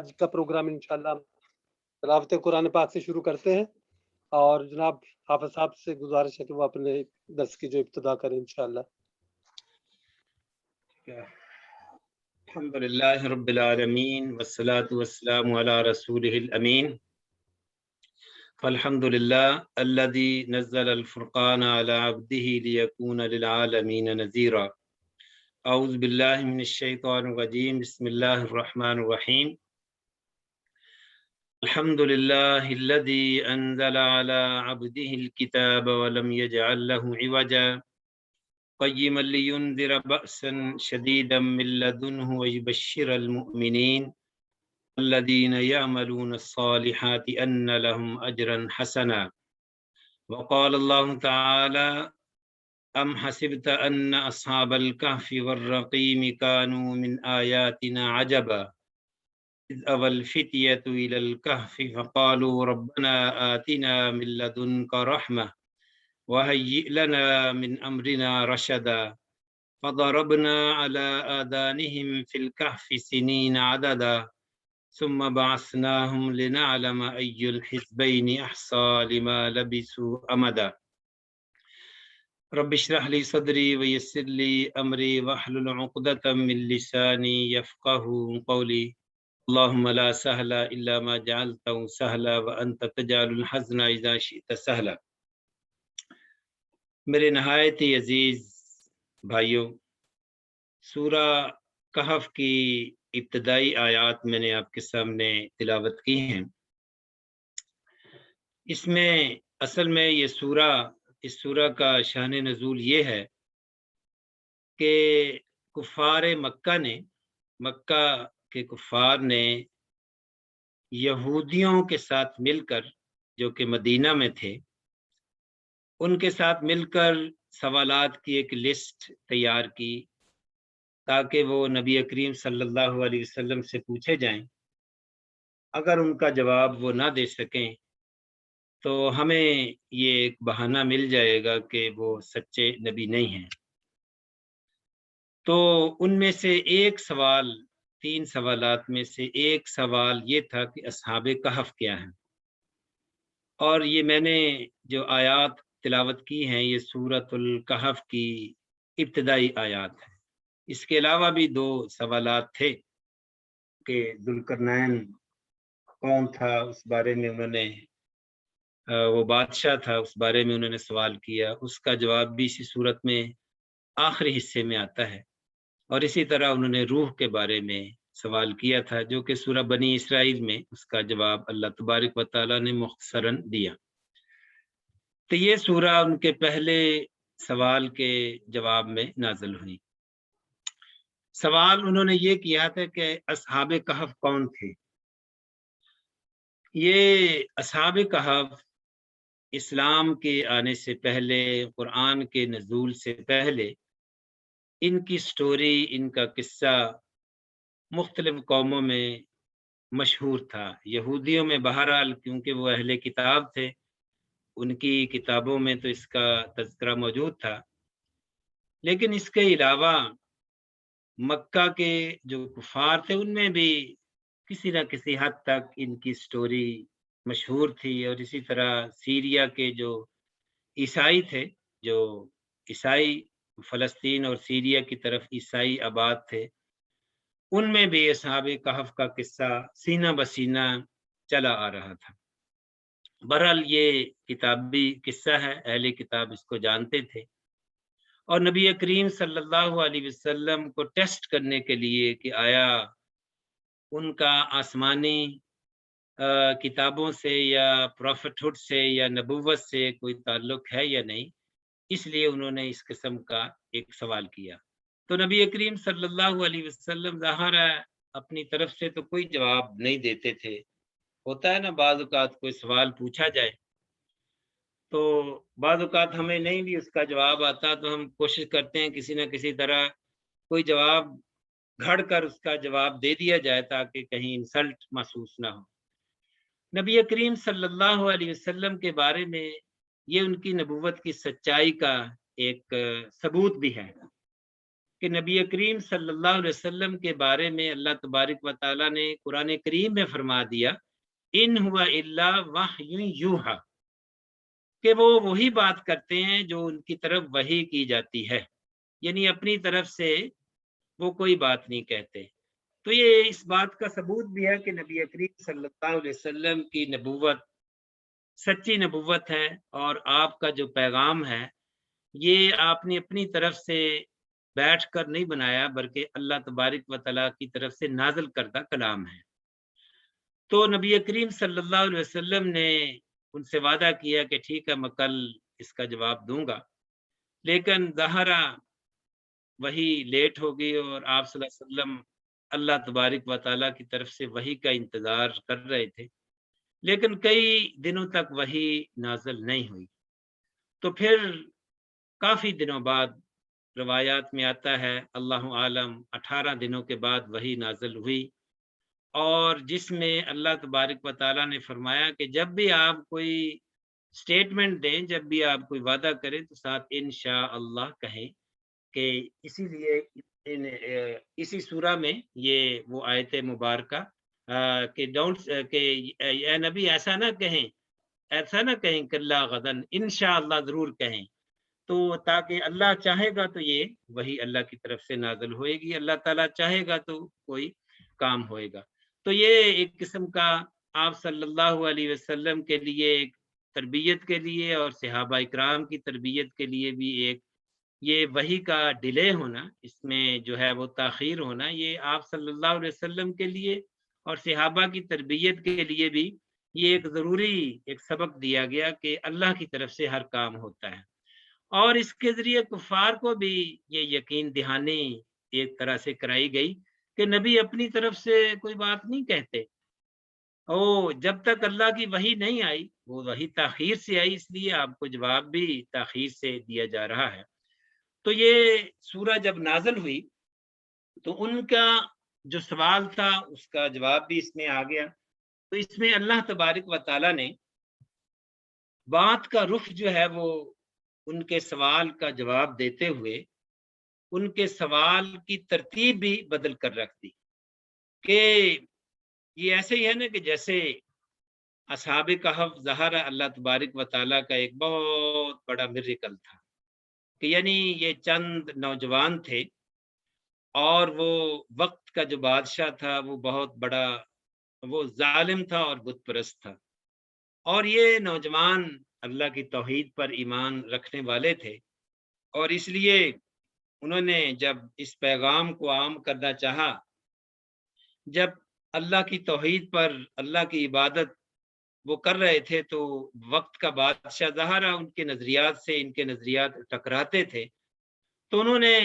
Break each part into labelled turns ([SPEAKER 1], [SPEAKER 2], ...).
[SPEAKER 1] آج کا پروگرام انشاءاللہ تلاوت قرآن پاک سے شروع کرتے ہیں، اور جناب حافظ صاحب سے گزارش ہے کہ وہ اپنے درس کی جو ابتدا کریں انشاءاللہ۔
[SPEAKER 2] الحمد للہ رب العالمین والصلاة والسلام علی رسولہ الامین، فالحمد للہ الذی نزل الفرقان علی عبدہ لیکون للعالمین نذیرا۔ اعوذ باللہ من الشیطان الرجیم، بسم اللہ الرحمن الرحیم۔ الحمد للہ الذی انزل علی عبدہ الکتاب ولم یجعل له عوجا قیما لینذر بأسا شدیدا من لدنہ ویبشر المؤمنین الذین یعملون الصالحات ان لهم اجرا حسنا۔ وقال اللہ تعالی ام حسبت ان اصحاب الكهف والرقیم كانوا من آیاتنا عجبا اذ اوى الفتية الى الكهف فقالوا ربنا آتنا من لدنك رحمة وهيئ لنا من امرنا رشدا فضربنا على آذانهم في الكهف سنين عددا ثم بعثناهم لنعلم أي الحزبين أحصى لما لبثوا أمدا۔ رب اشرح لي صدري ويسر لي أمري واحلل عقدة من لساني يفقهوا قولي اللهم لا سهل إلا ما جعلته سهلا وأنت تجعل الحزن إذا شئت سهلا۔ میرے نہایت ہی عزیز بھائیوں، سورہ کہف کی ابتدائی آیات میں نے آپ کے سامنے تلاوت کی ہیں۔ اس میں اصل میں اس سورہ کا شان نزول یہ ہے کہ مکہ کے کفار نے یہودیوں کے ساتھ مل کر، جو کہ مدینہ میں تھے، ان کے ساتھ مل کر سوالات کی ایک لسٹ تیار کی تاکہ وہ نبی کریم صلی اللہ علیہ وسلم سے پوچھے جائیں۔ اگر ان کا جواب وہ نہ دے سکیں تو ہمیں یہ ایک بہانہ مل جائے گا کہ وہ سچے نبی نہیں ہیں۔ تو ان میں سے ایک سوال، 3 سوالات میں سے ایک سوال یہ تھا کہ اصحاب کہف کیا ہیں، اور یہ میں نے جو آیات تلاوت کی ہیں یہ سورۃ الکہف کی ابتدائی آیات ہیں۔ اس کے علاوہ بھی 2 سوالات تھے کہ ذوالقرنین کون تھا، اس بارے میں انہوں نے وہ بادشاہ تھا، اس بارے میں انہوں نے سوال کیا، اس کا جواب بھی اسی صورت میں آخری حصے میں آتا ہے۔ اور اسی طرح انہوں نے روح کے بارے میں سوال کیا تھا، جو کہ سورہ بنی اسرائیل میں اس کا جواب اللہ تبارک و تعالیٰ نے مختصراً دیا۔ تو یہ سورہ ان کے پہلے سوال کے جواب میں نازل ہوئی۔ سوال انہوں نے یہ کیا تھا کہ اصحاب کہف کون تھے۔ یہ اصحاب کہف اسلام کے آنے سے پہلے، قرآن کے نزول سے پہلے، ان کی سٹوری، ان کا قصہ مختلف قوموں میں مشہور تھا۔ یہودیوں میں بہرحال کیونکہ وہ اہل کتاب تھے، ان کی کتابوں میں تو اس کا تذکرہ موجود تھا، لیکن اس کے علاوہ مکہ کے جو کفار تھے ان میں بھی کسی نہ کسی حد تک ان کی سٹوری مشہور تھی۔ اور اسی طرح سیریا کے جو عیسائی تھے، جو عیسائی فلسطین اور سیریا کی طرف عیسائی آباد تھے، ان میں بھی اصحاب کہف کا قصہ سینہ بسینہ چلا آ رہا تھا۔ بہرحال یہ کتابی قصہ ہے، اہل کتاب اس کو جانتے تھے، اور نبی کریم صلی اللہ علیہ وسلم کو ٹیسٹ کرنے کے لیے کہ آیا ان کا آسمانی کتابوں سے یا پروفٹ ہوڈ سے یا نبوت سے کوئی تعلق ہے یا نہیں، اس لیے انہوں نے اس قسم کا ایک سوال کیا۔ تو نبی کریم صلی اللہ علیہ وسلم ظاہر ہے اپنی طرف سے تو کوئی جواب نہیں دیتے تھے۔ ہوتا ہے نا بعض اوقات کوئی سوال پوچھا جائے تو بعض اوقات ہمیں نہیں بھی اس کا جواب آتا تو ہم کوشش کرتے ہیں کسی نہ کسی طرح کوئی جواب گھڑ کر اس کا جواب دے دیا جائے تاکہ کہیں انسلٹ محسوس نہ ہو۔ نبی کریم صلی اللہ علیہ وسلم کے بارے میں یہ ان کی نبوت کی سچائی کا ایک ثبوت بھی ہے کہ نبی کریم صلی اللہ علیہ وسلم کے بارے میں اللہ تبارک و تعالیٰ نے قرآن کریم میں فرما دیا ان ہوا الا وحی یوحا، کہ وہ وہی بات کرتے ہیں جو ان کی طرف وحی کی جاتی ہے، یعنی اپنی طرف سے وہ کوئی بات نہیں کہتے۔ تو یہ اس بات کا ثبوت بھی ہے کہ نبی کریم صلی اللہ علیہ وسلم کی نبوت سچی نبوت ہے، اور آپ کا جو پیغام ہے یہ آپ نے اپنی طرف سے بیٹھ کر نہیں بنایا، بلکہ اللہ تبارک و تعالیٰ کی طرف سے نازل کردہ کلام ہے۔ تو نبی کریم صلی اللہ علیہ وسلم نے ان سے وعدہ کیا کہ ٹھیک ہے میں کل اس کا جواب دوں گا، لیکن ظاہرہ وہی لیٹ ہو گئی، اور آپ صلی اللہ علیہ وسلم اللہ تبارک و تعالیٰ کی طرف سے وحی کا انتظار کر رہے تھے، لیکن کئی دنوں تک وحی نازل نہیں ہوئی۔ تو پھر کافی دنوں بعد روایات میں آتا ہے اللہ عالم 18 دنوں کے بعد وحی نازل ہوئی، اور جس میں اللہ تبارک و تعالیٰ نے فرمایا کہ جب بھی آپ کوئی سٹیٹمنٹ دیں، جب بھی آپ کوئی وعدہ کریں تو ساتھ انشاءاللہ کہیں، کہ اسی لیے اسی سورہ میں یہ وہ آیت مبارکہ کہ اے نبی ایسا نہ کہیں کہ اللہ غدن، انشاءاللہ ضرور کہیں، تو تاکہ اللہ چاہے گا تو یہ وہی اللہ کی طرف سے نازل ہوئے گی، اللہ تعالیٰ چاہے گا تو کوئی کام ہوئے گا۔ تو یہ ایک قسم کا آپ صلی اللہ علیہ وسلم کے لیے ایک تربیت کے لیے، اور صحابہ اکرام کی تربیت کے لیے بھی ایک یہ وحی کا ڈیلے ہونا، اس میں جو ہے وہ تاخیر ہونا، یہ آپ صلی اللہ علیہ وسلم کے لیے اور صحابہ کی تربیت کے لیے بھی یہ ایک ضروری ایک سبق دیا گیا کہ اللہ کی طرف سے ہر کام ہوتا ہے، اور اس کے ذریعے کفار کو بھی یہ یقین دہانی ایک طرح سے کرائی گئی کہ نبی اپنی طرف سے کوئی بات نہیں کہتے، جب تک اللہ کی وحی نہیں آئی، وہ وحی تاخیر سے آئی، اس لیے آپ کو جواب بھی تاخیر سے دیا جا رہا ہے۔ تو یہ سورہ جب نازل ہوئی تو ان کا جو سوال تھا اس کا جواب بھی اس میں آ گیا۔ تو اس میں اللہ تبارک و تعالیٰ نے بات کا رخ جو ہے وہ ان کے سوال کا جواب دیتے ہوئے ان کے سوال کی ترتیب بھی بدل کر رکھ دی، کہ یہ ایسے ہی ہے نا کہ جیسے اصحاب کہف ظاہرہ اللہ تبارک و تعالیٰ کا ایک بہت بڑا میریکل تھا، کہ یعنی یہ چند نوجوان تھے، اور وہ وقت کا جو بادشاہ تھا وہ بہت بڑا وہ ظالم تھا اور بت پرست تھا، اور یہ نوجوان اللہ کی توحید پر ایمان رکھنے والے تھے، اور اس لیے انہوں نے جب اس پیغام کو عام کرنا چاہا، جب اللہ کی توحید پر اللہ کی عبادت وہ کر رہے تھے، تو وقت کا بادشاہ ظاہرہ ان کے نظریات سے ان کے نظریات ٹکراتے تھے، تو انہوں نے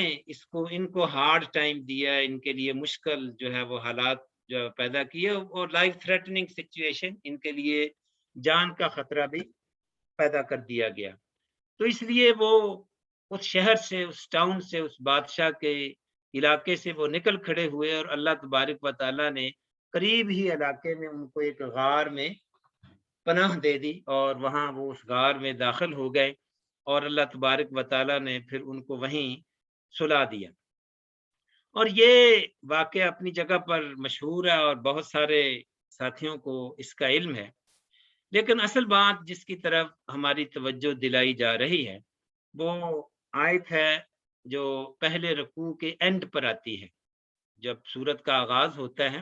[SPEAKER 2] ان کو ہارڈ ٹائم دیا، ان کے لیے مشکل جو ہے وہ حالات جو پیدا کیے، اور لائف تھریٹننگ سچویشن، ان کے لیے جان کا خطرہ بھی پیدا کر دیا گیا۔ تو اس لیے وہ اس شہر سے، اس ٹاؤن سے، اس بادشاہ کے علاقے سے وہ نکل کھڑے ہوئے، اور اللہ تبارک و تعالیٰ نے قریب ہی علاقے میں ان کو ایک غار میں پناہ دے دی، اور وہاں وہ اس غار میں داخل ہو گئے، اور اللہ تبارک و تعالیٰ نے پھر ان کو وہیں سلا دیا۔ اور یہ واقعہ اپنی جگہ پر مشہور ہے، اور بہت سارے ساتھیوں کو اس کا علم ہے، لیکن اصل بات جس کی طرف ہماری توجہ دلائی جا رہی ہے وہ آیت ہے جو پہلے رکوع کے اینڈ پر آتی ہے۔ جب سورت کا آغاز ہوتا ہے،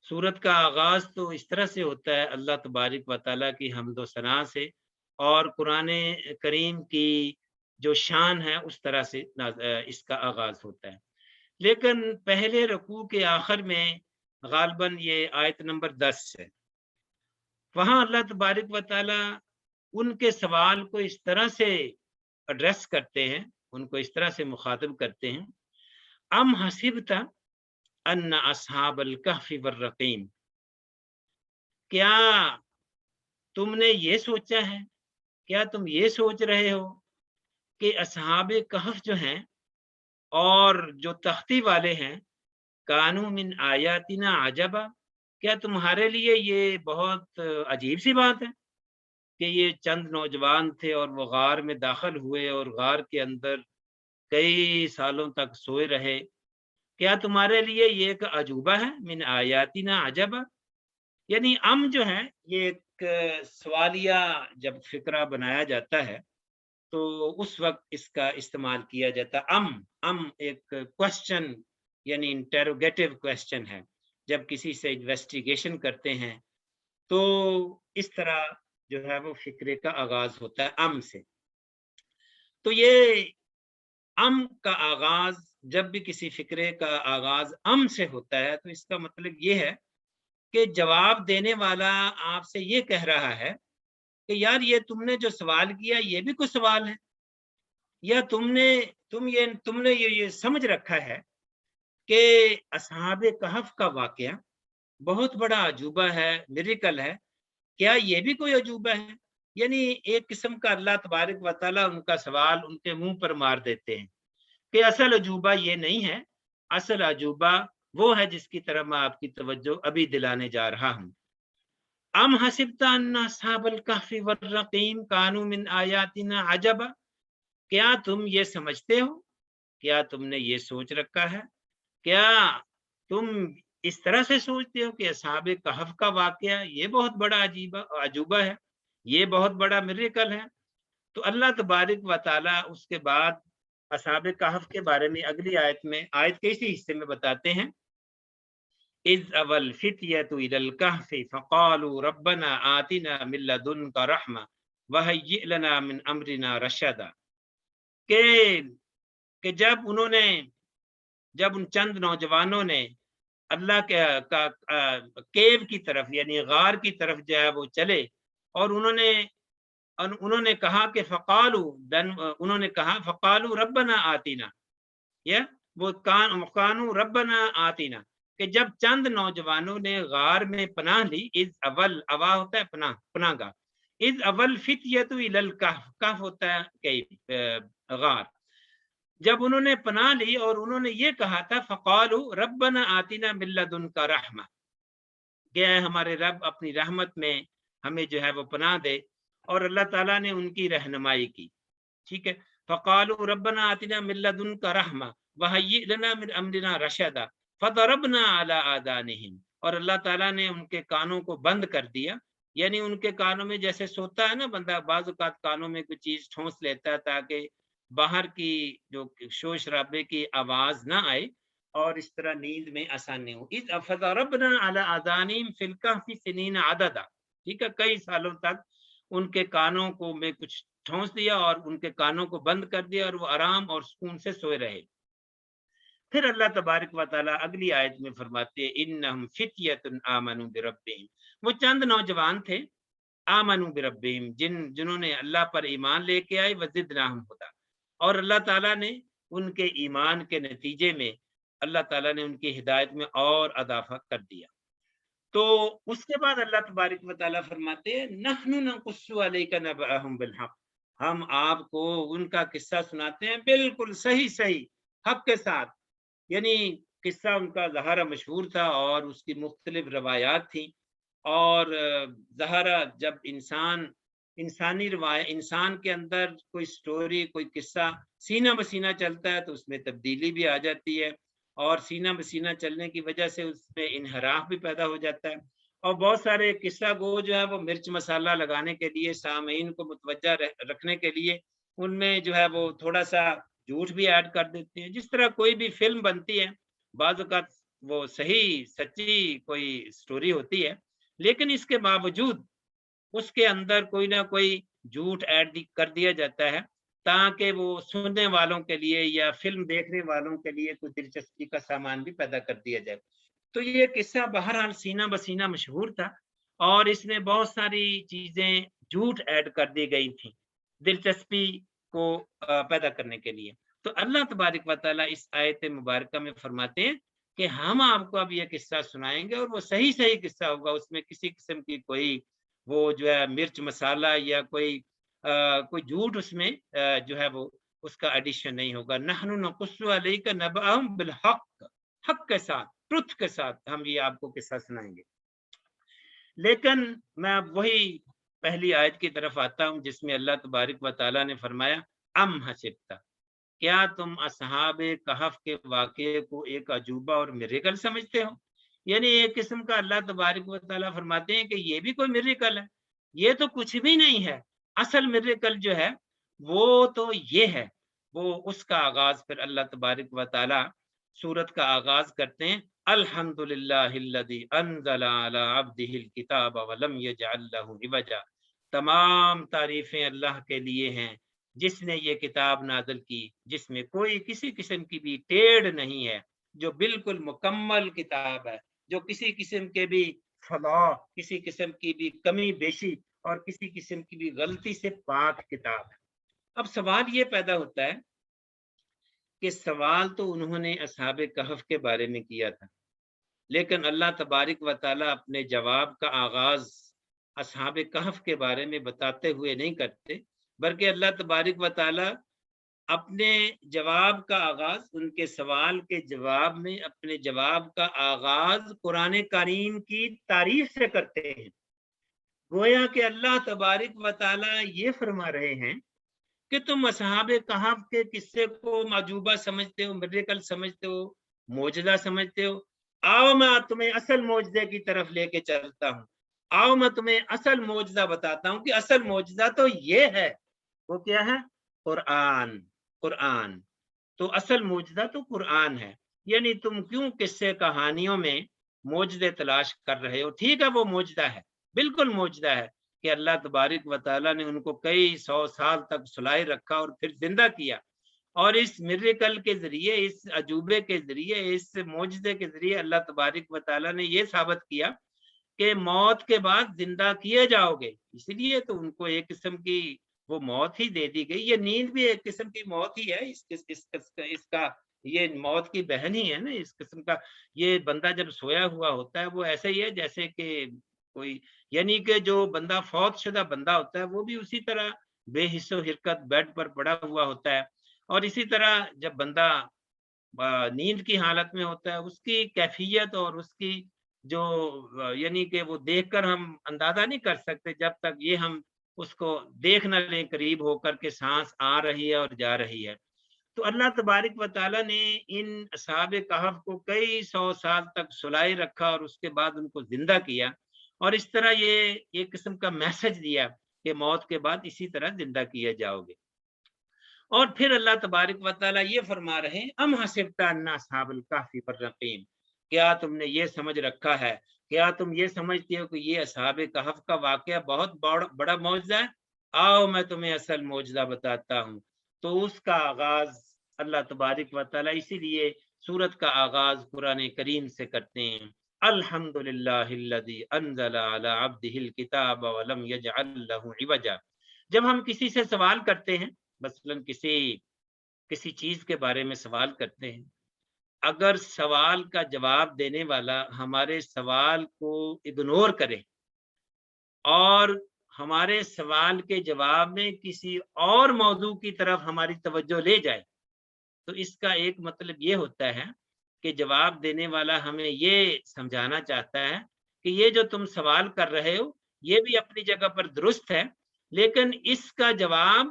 [SPEAKER 2] سورت کا آغاز تو اس طرح سے ہوتا ہے اللہ تبارک و تعالیٰ کی حمد و ثنا سے، اور قرآن کریم کی جو شان ہے اس طرح سے اس کا آغاز ہوتا ہے، لیکن پہلے رکوع کے آخر میں غالباً یہ آیت نمبر 10 ہے، وہاں اللہ تبارک و تعالیٰ ان کے سوال کو اس طرح سے ایڈریس کرتے ہیں، ان کو اس طرح سے مخاطب کرتے ہیں، ام حسبت ان اصحاب الکہف والرقیم، کیا تم نے یہ سوچا ہے، کیا تم یہ سوچ رہے ہو کہ اصحاب کہف جو ہیں اور جو تختی والے ہیں، کانوا من آیاتنا عجبا، کیا تمہارے لیے یہ بہت عجیب سی بات ہے کہ یہ چند نوجوان تھے اور وہ غار میں داخل ہوئے، اور غار کے اندر کئی سالوں تک سوئے رہے، کیا تمہارے لیے یہ ایک عجوبہ ہے؟ من آیاتنا عجبا، یعنی جو ہے یہ ایک سوالیہ جب فکرہ بنایا جاتا ہے تو اس وقت اس کا استعمال کیا جاتا ہے۔ ایک کوشچن یعنی انٹروگیٹو کوشچن ہے، جب کسی سے انویسٹیگیشن کرتے ہیں تو اس طرح جو ہے وہ فکرے کا آغاز ہوتا ہے سے۔ تو یہ کا آغاز جب بھی کسی فکرے کا آغاز سے ہوتا ہے تو اس کا مطلب یہ ہے کہ جواب دینے والا آپ سے یہ کہہ رہا ہے کہ یار یہ تم نے جو سوال کیا یہ بھی کوئی سوال ہے، یا تم نے یہ سمجھ رکھا ہے کہ اصحاب کہف کا واقعہ بہت بڑا عجوبہ ہے، میریکل ہے، کیا یہ بھی کوئی عجوبہ ہے؟ یعنی ایک قسم کا اللہ تبارک و تعالیٰ ان کا سوال ان کے منہ پر مار دیتے ہیں کہ اصل عجوبہ یہ نہیں ہے، اصل عجوبہ وہ ہے جس کی طرف میں آپ کی توجہ ابھی دلانے جا رہا ہوں۔ ام حسبت ان اصحاب الکہف والرقیم کانوا من آیاتنا عجبا، کیا تم یہ سمجھتے ہو، کیا تم نے یہ سوچ رکھا ہے، کیا تم اس طرح سے سوچتے ہو کہ اصحاب کہف کا واقعہ یہ بہت بڑا عجوبہ ہے، یہ بہت بڑا میریکل ہے؟ تو اللہ تبارک و تعالیٰ اس کے بعد اصحاب کہف کے بارے میں اگلی آیت کے اسی حصے میں بتاتے ہیں، اذ اول فتیۃ الی الکہف فقالوا ربنا آتنا من لدنک رحمہ وہیئ لنا من امرنا رشدا، کہ جب ان چند نوجوانوں نے اللہ کے کیو کی طرف یعنی غار کی طرف جو ہے وہ چلے اور انہوں نے کہا کہ فقالو ربنا آتینا، یا وہ کانو ربنا آتینا، کہ جب چند نوجوانوں نے غار میں پناہ لی، اذ اول اوا ہوتا ہے پناہ گاہ، اذ اول فتیۃ الی الکہف، کہف ہوتا ہے غار، جب انہوں نے پناہ لی اور انہوں نے یہ کہا تھا فقالوا ربنا آتنا من لدنک رحمہ، کہ اے ہمارے رب اپنی رحمت میں ہمیں جو ہے وہ پناہ دے، اور اللہ تعالیٰ نے ان کی رہنمائی کی، ٹھیک ہے، فقالوا ربنا آتنا من لدنک رحمہ وہیئ لنا من امرنا رشدا فضربنا علی آذانہم، اور اللہ تعالیٰ نے ان کے کانوں کو بند کر دیا، یعنی ان کے کانوں میں جیسے سوتا ہے نا بندہ، بعض اوقات کانوں میں کوئی چیز ٹھونس لیتا ہے تاکہ باہر کی جو شور شرابے کی آواز نہ آئے اور اس طرح نیند میں آسانی ہو۔ اذ فضربنا علی آذانہم فی الکہف سنین عددا، ٹھیک ہے، کئی سالوں تک ان کے کانوں کو میں کچھ ٹھونس دیا اور ان کے کانوں کو بند کر دیا اور وہ آرام اور سکون سے سوئے رہے۔ پھر اللہ تبارک و تعالیٰ اگلی آیت میں فرماتے ہیں انہم فتیۃ آمنوا بربہم، وہ چند نوجوان تھے آمنوا بربہم جنہوں نے اللہ پر ایمان لے کے آئے، وزدناہم ہدی، اور اللہ تعالیٰ نے ان کے ایمان کے نتیجے میں اللہ تعالیٰ نے ان کی ہدایت میں اور اضافہ کر دیا۔ تو اس کے بعد اللہ تبارک و تعالیٰ فرماتے ہیں نحن نقص علیک نبأہم بالحق، ہم آپ کو ان کا قصہ سناتے ہیں بالکل صحیح حق کے ساتھ، یعنی قصہ ان کا ظاہرہ مشہور تھا اور اس کی مختلف روایات تھیں، اور ظاہرہ جب انسانی روایت، انسان کے اندر کوئی سٹوری کوئی قصہ سینہ بسینہ چلتا ہے تو اس میں تبدیلی بھی آ جاتی ہے، اور سینہ بسینہ چلنے کی وجہ سے اس میں انحراف بھی پیدا ہو جاتا ہے، اور بہت سارے قصہ گو جو ہے وہ مرچ مسالہ لگانے کے لیے، سامعین کو متوجہ رکھنے کے لیے ان میں جو ہے وہ تھوڑا سا جھوٹ بھی ایڈ کر دیتے ہیں، جس طرح کوئی بھی فلم بنتی ہے بعض اوقات وہ صحیح سچی کوئی سٹوری ہوتی ہے، لیکن اس کے باوجود اس کے اندر کوئی نہ کوئی جھوٹ ایڈ کر دیا جاتا ہے تاکہ وہ سننے والوں کے لیے یا فلم دیکھنے والوں کے لیے کوئی دلچسپی کا سامان بھی پیدا کر دیا جائے۔ تو یہ قصہ بہرحال سینہ بسینہ مشہور تھا اور اس میں بہت ساری چیزیں جھوٹ ایڈ کر دی گئی تھیں دلچسپی کو پیدا کرنے کے لیے۔ تو اللہ تبارک و تعالیٰ اس آیت مبارکہ میں فرماتے ہیں کہ ہم آپ کو اب یہ قصہ سنائیں گے اور وہ صحیح قصہ ہوگا، اس میں کسی قسم کی کوئی وہ جو ہے مرچ مسالہ یا کوئی جھوٹ اس میں جو ہے وہ اس کا ایڈیشن نہیں ہوگا۔ نحن نقص علیک نبأہم بالحق، حق کے ساتھ، ٹروتھ کے ساتھ ہم یہ آپ کو قصہ سنائیں گے۔ لیکن میں اب وہی پہلی آیت کی طرف آتا ہوں جس میں اللہ تبارک و تعالیٰ نے فرمایا ام حسبت، کیا تم اصحاب کہف کے واقعے کو ایک عجوبہ اور میریکل سمجھتے ہو؟ یعنی ایک قسم کا اللہ تبارک و تعالیٰ فرماتے ہیں کہ یہ بھی کوئی میریکل ہے، یہ تو کچھ بھی نہیں ہے، اصل میریکل جو ہے وہ تو یہ ہے۔ وہ اس کا آغاز پھر اللہ تبارک و تعالیٰ سورت کا آغاز کرتے ہیں، الحمدللہ الذی انزل علی عبدہ الکتاب ولم یجعل لہ عوجا، تمام تعریفیں اللہ کے لیے ہیں جس نے یہ کتاب نازل کی جس میں کوئی کسی قسم کی بھی ٹیڑھ نہیں ہے، جو بالکل مکمل کتاب ہے، جو کسی قسم کے بھی فلاح، کسی قسم کی بھی کمی بیشی اور کسی قسم کی بھی غلطی سے پاک کتاب ہے۔ اب سوال یہ پیدا ہوتا ہے کہ سوال تو انہوں نے اصحاب کہف کے بارے میں کیا تھا، لیکن اللہ تبارک و تعالیٰ اپنے جواب کا آغاز اصحاب کہف کے بارے میں بتاتے ہوئے نہیں کرتے، بلکہ اللہ تبارک و تعالیٰ اپنے جواب کا آغاز، ان کے سوال کے جواب میں اپنے جواب کا آغاز قرآن کریم کی تعریف سے کرتے ہیں۔ گویا کہ اللہ تبارک و تعالیٰ یہ فرما رہے ہیں کہ تم اصحاب کہف کے قصے کو معجوبہ سمجھتے ہو، میریکل سمجھتے ہو، معجزہ سمجھتے ہو، آؤ میں تمہیں اصل معجزے کی طرف لے کے چلتا ہوں، آؤ میں تمہیں اصل معجزہ بتاتا ہوں کہ اصل معجزہ تو یہ ہے۔ وہ کیا ہے؟ قرآن۔ قرآن تو اصل معجزہ تو قرآن ہے۔ یعنی تم کیوں قصے کہانیوں میں معجزے تلاش کر رہے ہو؟ ٹھیک ہے وہ معجزہ ہے، بالکل معجزہ ہے کہ اللہ تبارک و تعالیٰ نے ان کو کئی 100 سال تک سلائے رکھا اور پھر زندہ کیا، اور اس میریکل کے ذریعے، اس عجوبے کے ذریعے، اس معجزے کے ذریعے اللہ تبارک و تعالیٰ نے یہ ثابت کیا کہ موت کے بعد زندہ کیے جاؤ گے۔ اس لیے تو ان کو ایک قسم کی وہ موت ہی دے دی گئی۔ یہ نیند بھی ایک قسم کی موت ہی ہے، اس کا یہ موت کی بہن ہی ہے نا، اس قسم کا۔ یہ بندہ جب سویا ہوا ہوتا ہے وہ ایسے ہی ہے جیسے کہ کوئی، یعنی کہ جو بندہ فوت شدہ بندہ ہوتا ہے وہ بھی اسی طرح بے حس و حرکت بیڈ پر پڑا ہوا ہوتا ہے، اور اسی طرح جب بندہ نیند کی حالت میں ہوتا ہے اس کی کیفیت اور اس کی جو یعنی کہ وہ دیکھ کر ہم اندازہ نہیں کر سکتے جب تک یہ ہم اس کو دیکھ نہ لیں قریب ہو کر کے سانس آ رہی ہے اور جا رہی ہے۔ تو اللہ تبارک و تعالیٰ نے ان اصحاب کہف کو کئی 100 سال تک سلائے رکھا اور اس کے بعد ان کو زندہ کیا، اور اس طرح یہ ایک قسم کا میسج دیا کہ موت کے بعد اسی طرح زندہ کیے جاؤ گے۔ اور پھر اللہ تبارک و تعالیٰ یہ فرما رہے ہیں، ام حسبت ان اصحاب الکہف والرقیم، کیا تم نے یہ سمجھ رکھا ہے، کیا تم یہ سمجھتے ہو کہ یہ اصحاب کہف کا واقعہ بہت بڑا معجزہ ہے؟ آؤ میں تمہیں اصل معجزہ بتاتا ہوں۔ تو اس کا آغاز اللہ تبارک و تعالیٰ اسی لیے سورت کا آغاز قرآن کریم سے کرتے ہیں، الحمدللہ الذی انزل علی عبدہ الکتاب ولم یجعل لہ عوجا۔ جب ہم کسی سے سوال کرتے ہیں، مثلاً کسی چیز کے بارے میں سوال کرتے ہیں، اگر سوال کا جواب دینے والا ہمارے سوال کو اگنور کرے اور ہمارے سوال کے جواب میں کسی اور موضوع کی طرف ہماری توجہ لے جائے، تو اس کا ایک مطلب یہ ہوتا ہے کہ جواب دینے والا ہمیں یہ سمجھانا چاہتا ہے کہ یہ جو تم سوال کر رہے ہو یہ بھی اپنی جگہ پر درست ہے، لیکن اس کا جواب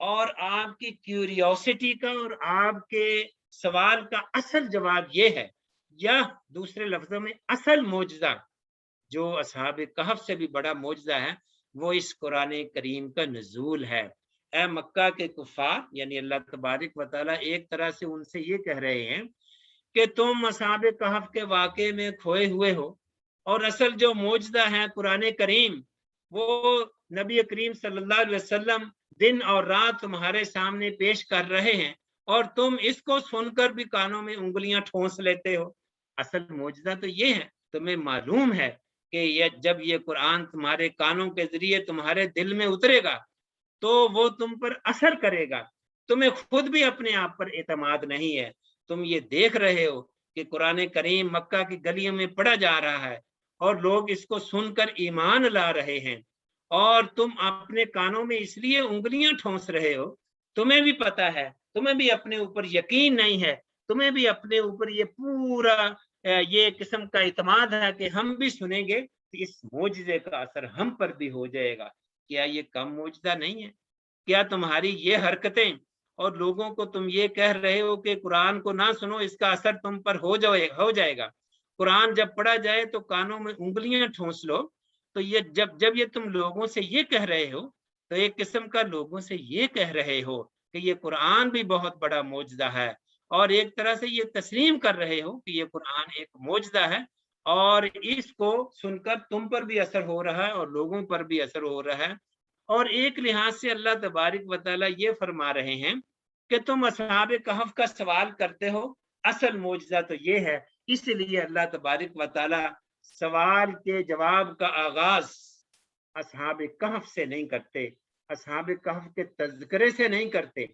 [SPEAKER 2] اور آپ کی کیوریوسٹی کا اور آپ کے سوال کا اصل جواب یہ ہے، یا دوسرے لفظوں میں اصل معجزہ جو اصحاب کہف سے بھی بڑا معجزہ ہے وہ اس قرآن کریم کا نزول ہے۔ اے مکہ کے کفار، یعنی اللہ تبارک و تعالیٰ ایک طرح سے ان سے یہ کہہ رہے ہیں کہ تم اصحاب کہف کے واقعے میں کھوئے ہوئے ہو، اور اصل جو معجزہ ہے قرآن کریم وہ نبی کریم صلی اللہ علیہ وسلم دن اور رات تمہارے سامنے پیش کر رہے ہیں، اور تم اس کو سن کر بھی کانوں میں انگلیاں ٹھونس لیتے ہو۔ اصل معجزہ تو یہ ہے، تمہیں معلوم ہے کہ جب یہ قرآن تمہارے کانوں کے ذریعے تمہارے دل میں اترے گا تو وہ تم پر اثر کرے گا، تمہیں خود بھی اپنے آپ پر اعتماد نہیں ہے، تم یہ دیکھ رہے ہو کہ قرآن کریم مکہ کی گلیوں میں پڑھا جا رہا ہے اور لوگ اس کو سن کر ایمان لا رہے ہیں، اور تم اپنے کانوں میں اس لیے انگلیاں ٹھونس رہے ہو، تمہیں بھی پتا ہے، تمہیں بھی اپنے اوپر یقین نہیں ہے، تمہیں بھی اپنے اوپر یہ پورا یہ قسم کا اعتماد ہے کہ ہم بھی سنیں گے تو اس معجزے کا اثر ہم پر بھی ہو جائے گا۔ کیا یہ کم معجزہ نہیں ہے؟ کیا تمہاری یہ حرکتیں اور لوگوں کو تم یہ کہہ رہے ہو کہ قرآن کو نہ سنو، اس کا اثر تم پر ہو جائے گا، قرآن جب پڑھا جائے تو کانوں میں انگلیاں ٹھونس لو۔ تو یہ جب یہ تم لوگوں سے یہ کہہ رہے ہو تو ایک قسم کا لوگوں سے یہ کہہ رہے ہو کہ یہ قرآن بھی بہت بڑا معجزہ ہے، اور ایک طرح سے یہ تسلیم کر رہے ہو کہ یہ قرآن ایک معجزہ ہے، اور اس کو سن کر تم پر بھی اثر ہو رہا ہے اور لوگوں پر بھی اثر ہو رہا ہے۔ اور ایک لحاظ سے اللہ تبارک و تعالیٰ یہ فرما رہے ہیں کہ تم اصحاب کہف کا سوال کرتے ہو، اصل معجزہ تو یہ ہے۔ اس لیے اللہ تبارک و تعالیٰ سوال کے جواب کا آغاز اصحاب کہف سے نہیں کرتے، اصحاب کہف کے تذکرے سے نہیں کرتے۔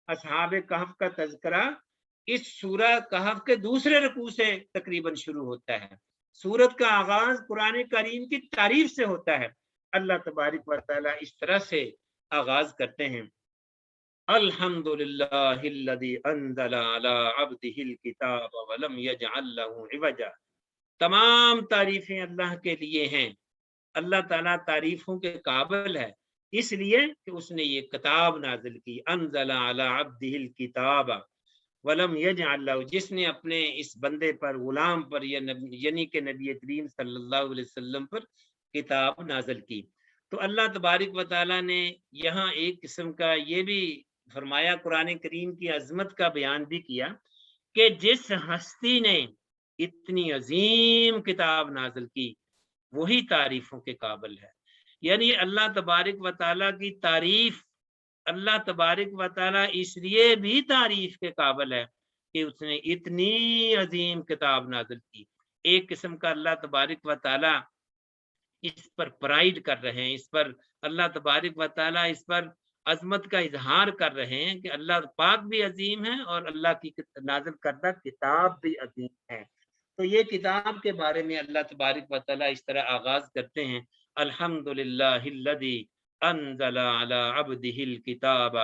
[SPEAKER 2] اصحاب کہف کا تذکرہ اس سورہ کہف کے دوسرے رکوع سے تقریباً شروع ہوتا ہے۔ سورت کا آغاز قرآن کریم کی تعریف سے ہوتا ہے۔ اللہ تبارک و تعالیٰ اس طرح سے آغاز کرتے ہیں، الحمدللہ الذی انزل علی عبدہ الکتاب ولم یجعل لہ عوجا۔ تمام تعریفیں اللہ کے لیے ہیں۔ اللہ تعالیٰ تعریفوں کے قابل ہے، اس لیے کہ اس نے یہ کتاب نازل کی، انزل علی عبدہ الکتاب ولم یجعل لہ، جس نے اپنے اس بندے پر، غلام پر، یعنی کہ نبی کریم صلی اللہ علیہ وسلم پر کتاب نازل کی۔ تو اللہ تبارک و تعالیٰ نے یہاں ایک قسم کا یہ بھی فرمایا، قرآن کریم کی عظمت کا بیان بھی کیا کہ جس ہستی نے اتنی عظیم کتاب نازل کی وہی تعریفوں کے قابل ہے۔ یعنی اللہ تبارک و تعالیٰ کی تعریف، اللہ تبارک و تعالیٰ اس لیے بھی تعریف کے قابل ہے کہ اس نے اتنی عظیم کتاب نازل کی۔ ایک قسم کا اللہ تبارک و تعالیٰ اس پر پرائیڈ کر رہے ہیں، اس پر اللہ تبارک و تعالیٰ اس پر عظمت کا اظہار کر رہے ہیں کہ اللہ پاک بھی عظیم ہے اور اللہ کی نازل کردہ کتاب بھی عظیم ہے۔ تو یہ کتاب کے بارے میں اللہ تبارک و تعالیٰ اس طرح آغاز کرتے ہیں، الحمدللہ الذی انزل علی عبدہ الکتاب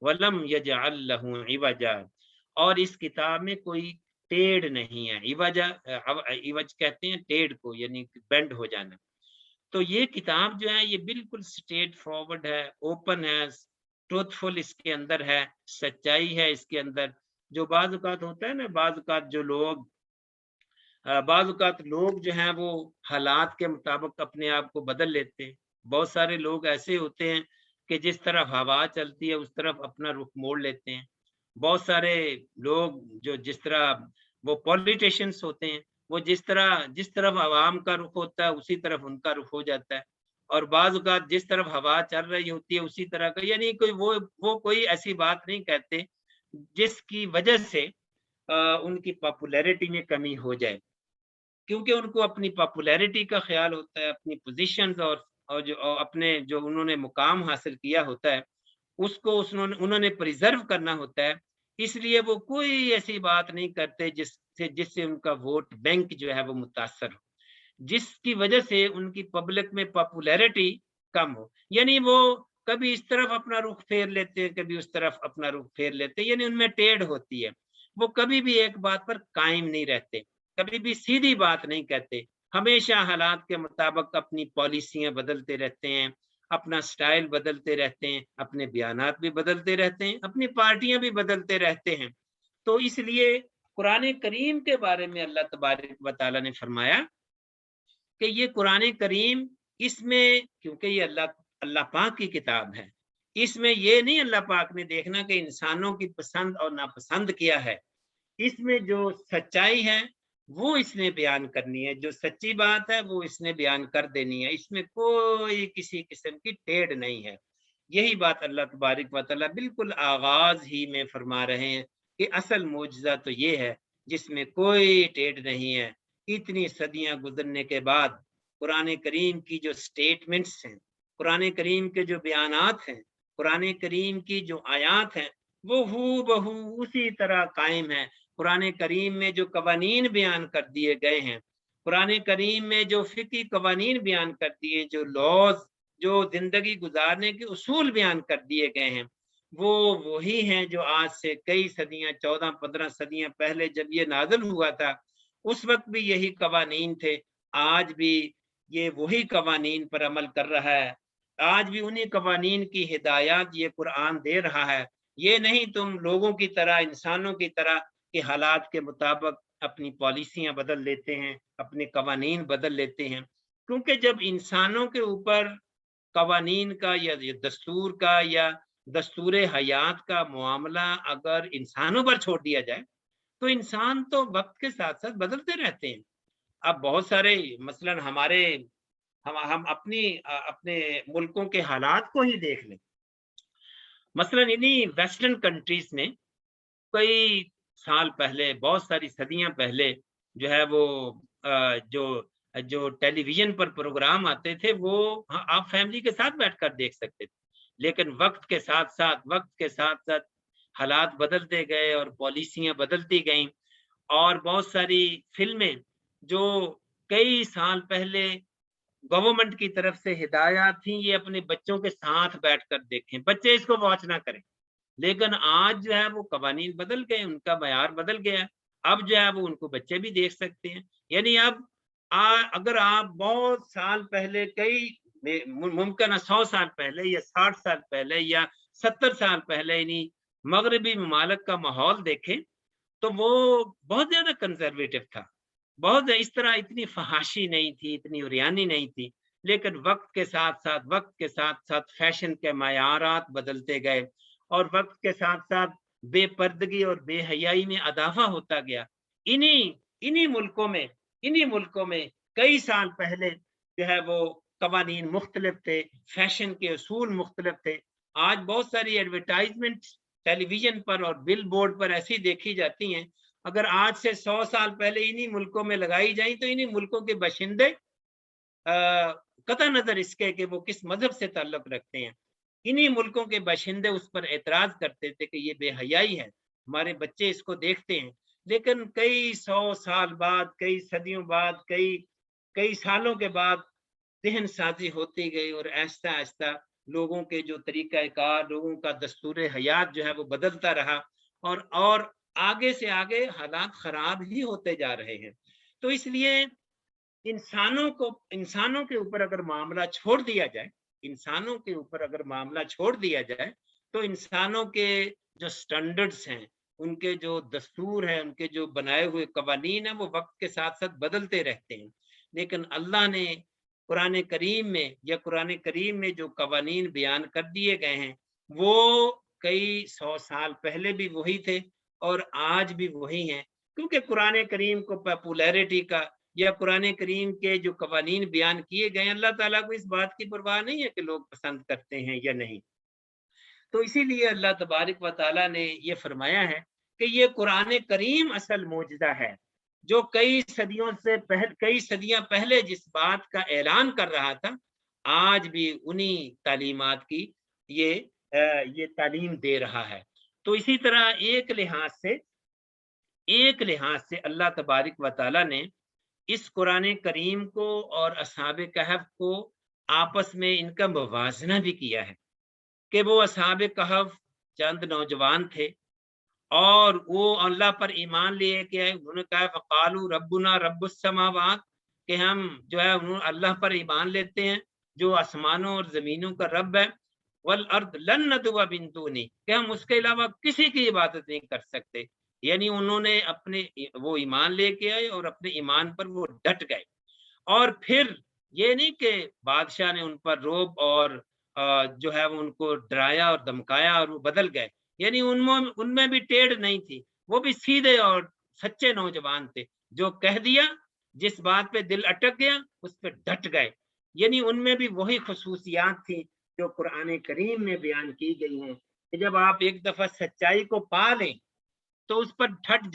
[SPEAKER 2] ولم یجعل لہ عوجا، اور اس کتاب میں کوئی ٹیڑھ نہیں ہے۔ عوج کہتے ہیں ٹیڑھ کو، یعنی بینڈ ہو جانا۔ تو یہ کتاب جو ہے یہ بالکل سٹریٹ فارورڈ ہے، اوپن ہے، ٹروتھفل اس کے اندر ہے، سچائی ہے اس کے اندر۔ جو بعض اوقات ہوتا ہے نا، بعض اوقات لوگ جو ہیں وہ حالات کے مطابق اپنے آپ کو بدل لیتے ہیں۔ بہت سارے لوگ ایسے ہوتے ہیں کہ جس طرف ہوا چلتی ہے اس طرف اپنا رخ موڑ لیتے ہیں۔ بہت سارے لوگ جو جس طرح وہ پولیٹیشنز ہوتے ہیں، وہ جس طرف عوام کا رخ ہوتا ہے اسی طرف ان کا رخ ہو جاتا ہے، اور بعض اوقات جس طرف ہوا چل رہی ہوتی ہے اسی طرح کا، یعنی وہ کوئی ایسی بات نہیں کہتے جس کی وجہ سے ان کی پاپولیرٹی میں کمی ہو جائے، کیونکہ ان کو اپنی پاپولیرٹی کا خیال ہوتا ہے، اپنی پوزیشنز اور جو اپنے جو انہوں نے مقام حاصل کیا ہوتا ہے اس کو انہوں نے پریزرو کرنا ہوتا ہے۔ اس لیے وہ کوئی ایسی بات نہیں کرتے جس سے ان کا ووٹ بینک جو ہے وہ متاثر ہو، جس کی وجہ سے ان کی پبلک میں پاپولیرٹی کم ہو۔ یعنی وہ کبھی اس طرف اپنا رخ پھیر لیتے ہیں، کبھی اس طرف اپنا رخ پھیر لیتے ہیں، یعنی ان میں ٹیڑھ ہوتی ہے۔ وہ کبھی بھی ایک بات پر قائم نہیں رہتے، کبھی بھی سیدھی بات نہیں کہتے، ہمیشہ حالات کے مطابق اپنی پالیسیاں بدلتے رہتے ہیں، اپنا سٹائل بدلتے رہتے ہیں، اپنے بیانات بھی بدلتے رہتے ہیں، اپنی پارٹیاں بھی بدلتے رہتے ہیں۔ تو اس لیے قرآن کریم کے بارے میں اللہ تبارک و تعالیٰ نے فرمایا کہ یہ قرآن کریم، اس میں کیونکہ یہ اللہ پاک کی کتاب ہے، اس میں یہ نہیں اللہ پاک نے دیکھنا کہ انسانوں کی پسند اور ناپسند کیا ہے، اس میں جو سچائی ہے وہ اس نے بیان کرنی ہے، جو سچی بات ہے وہ اس نے بیان کر دینی ہے، اس میں کوئی کسی قسم کی ٹیڑھ نہیں ہے۔ یہی بات اللہ تبارک و تعالیٰ بالکل آغاز ہی میں فرما رہے ہیں کہ اصل معجزہ تو یہ ہے جس میں کوئی ٹیڑھ نہیں ہے۔ اتنی صدیاں گزرنے کے بعد قرآن کریم کی جو سٹیٹمنٹس ہیں، قرآن کریم کے جو بیانات ہیں، قرآن کریم کی جو آیات ہیں، وہ ہو بہو اسی طرح قائم ہے۔ قرآن کریم میں جو قوانین بیان کر دیے گئے ہیں، قرآن کریم میں جو فقہی قوانین بیان کر دیے، جو لاز، جو زندگی گزارنے کے اصول بیان کر دیے گئے ہیں، وہ وہی ہیں جو آج سے کئی صدیاں، 14-15 صدیاں پہلے جب یہ نازل ہوا تھا اس وقت بھی یہی قوانین تھے، آج بھی یہ وہی قوانین پر عمل کر رہا ہے، آج بھی انہی قوانین کی ہدایات یہ قرآن دے رہا ہے۔ یہ نہیں تم لوگوں کی طرح انسانوں کی طرح کے حالات کے مطابق اپنی پالیسیاں بدل لیتے ہیں، اپنے قوانین بدل لیتے ہیں، کیونکہ جب انسانوں کے اوپر قوانین کا یا دستور کا یا دستور حیات کا معاملہ اگر انسانوں پر چھوڑ دیا جائے تو انسان تو وقت کے ساتھ ساتھ بدلتے رہتے ہیں۔ اب بہت سارے مثلاً ہم اپنے ملکوں کے حالات کو ہی دیکھ لیں، مثلاً انہی ویسٹرن کنٹریز میں کئی سال پہلے، بہت ساری صدیاں پہلے جو ہے وہ جو ٹیلی ویژن پر پروگرام آتے تھے وہ آپ فیملی کے ساتھ بیٹھ کر دیکھ سکتے تھے، لیکن وقت کے ساتھ ساتھ حالات بدلتے گئے اور پالیسیاں بدلتی گئیں، اور بہت ساری فلمیں جو کئی سال پہلے گورنمنٹ کی طرف سے ہدایات تھیں یہ اپنے بچوں کے ساتھ بیٹھ کر دیکھیں، بچے اس کو واچ نہ کریں، لیکن آج جو ہے وہ قوانین بدل گئے، ان کا معیار بدل گیا، اب جو ہے وہ ان کو بچے بھی دیکھ سکتے ہیں۔ یعنی اب اگر آپ بہت سال پہلے، کئی ممکن ہے 100 سال پہلے یا 60 سال پہلے یا 70 سال پہلے یعنی مغربی ممالک کا ماحول دیکھیں تو وہ بہت زیادہ کنزرویٹو تھا، بہت اس طرح اتنی فحاشی نہیں تھی، اتنی عریانی نہیں تھی، لیکن وقت کے ساتھ ساتھ فیشن کے معیارات بدلتے گئے اور وقت کے ساتھ ساتھ بے پردگی اور بے حیائی میں اضافہ ہوتا گیا۔ انہی ملکوں میں کئی سال پہلے جو ہے وہ قوانین مختلف تھے، فیشن کے اصول مختلف تھے۔ آج بہت ساری ایڈورٹائزمنٹ ٹیلی ویژن پر اور بل بورڈ پر ایسی دیکھی جاتی ہیں، اگر آج سے 100 سال پہلے انہی ملکوں میں لگائی جائیں تو انہی ملکوں کے باشندے قطع نظر اس کے کہ وہ کس مذہب سے تعلق رکھتے ہیں، انہی ملکوں کے باشندے اس پر اعتراض کرتے تھے کہ یہ بے حیائی ہے، ہمارے بچے اس کو دیکھتے ہیں۔ لیکن کئی 100 سال بعد، کئی صدیوں بعد، کئی سالوں کے بعد ذہن سازی ہوتی گئی اور آہستہ آہستہ لوگوں کے جو طریقہ کار، لوگوں کا دستور حیات جو ہے وہ بدلتا رہا اور آگے سے آگے حالات خراب ہی ہوتے جا رہے ہیں۔ تو اس لیے انسانوں کے اوپر اگر معاملہ چھوڑ دیا جائے تو انسانوں کے جو سٹینڈرڈز ہیں، ان کے جو دستور ہیں، ان کے جو بنائے ہوئے قوانین ہیں وہ وقت کے ساتھ ساتھ بدلتے رہتے ہیں، لیکن اللہ نے قرآن کریم میں جو قوانین بیان کر دیے گئے ہیں وہ کئی 100 سال پہلے بھی وہی تھے اور آج بھی وہی ہیں، کیونکہ قرآن کریم کو پاپولیرٹی کا یا قرآن کریم کے جو قوانین بیان کیے گئے ہیں، اللہ تعالیٰ کو اس بات کی پرواہ نہیں ہے کہ لوگ پسند کرتے ہیں یا نہیں۔ تو اسی لیے اللہ تبارک و تعالیٰ نے یہ فرمایا ہے کہ یہ قرآن کریم اصل معجزہ ہے جو کئی صدیاں پہلے جس بات کا اعلان کر رہا تھا، آج بھی انہی تعلیمات کی یہ تعلیم دے رہا ہے۔ تو اسی طرح ایک لحاظ سے اللہ تبارک و تعالیٰ نے اس قرآن کریم کو اور اصحاب کہف کو آپس میں ان کا موازنہ بھی کیا ہے کہ وہ اصحاب کہف چند نوجوان تھے اور وہ اللہ پر ایمان لیے کہ انہوں نے کہا فقالوا ربنا رب السماوات، کہ ہم جو ہے اللہ پر ایمان لیتے ہیں جو آسمانوں اور زمینوں کا رب ہے، والارض لن ندعو من دونہ، کہ ہم اس کے علاوہ کسی کی عبادت نہیں کر سکتے۔ یعنی انہوں نے وہ ایمان لے کے آئے اور اپنے ایمان پر وہ ڈٹ گئے، اور پھر یہ نہیں کہ بادشاہ نے ان پر روب اور جو ہے وہ ان کو ڈرایا اور دمکایا اور وہ بدل گئے، یعنی ان میں بھی ٹیڑھ نہیں تھی، وہ بھی سیدھے اور سچے نوجوان تھے، جو کہہ دیا، جس بات پہ دل اٹک گیا اس پہ ڈٹ گئے۔ یعنی ان میں بھی وہی خصوصیات تھی جو قرآن کریم میں بیان کی گئی ہیں کہ جب آپ ایک دفعہ سچائی کو پا لیں تو اس پر ڈٹ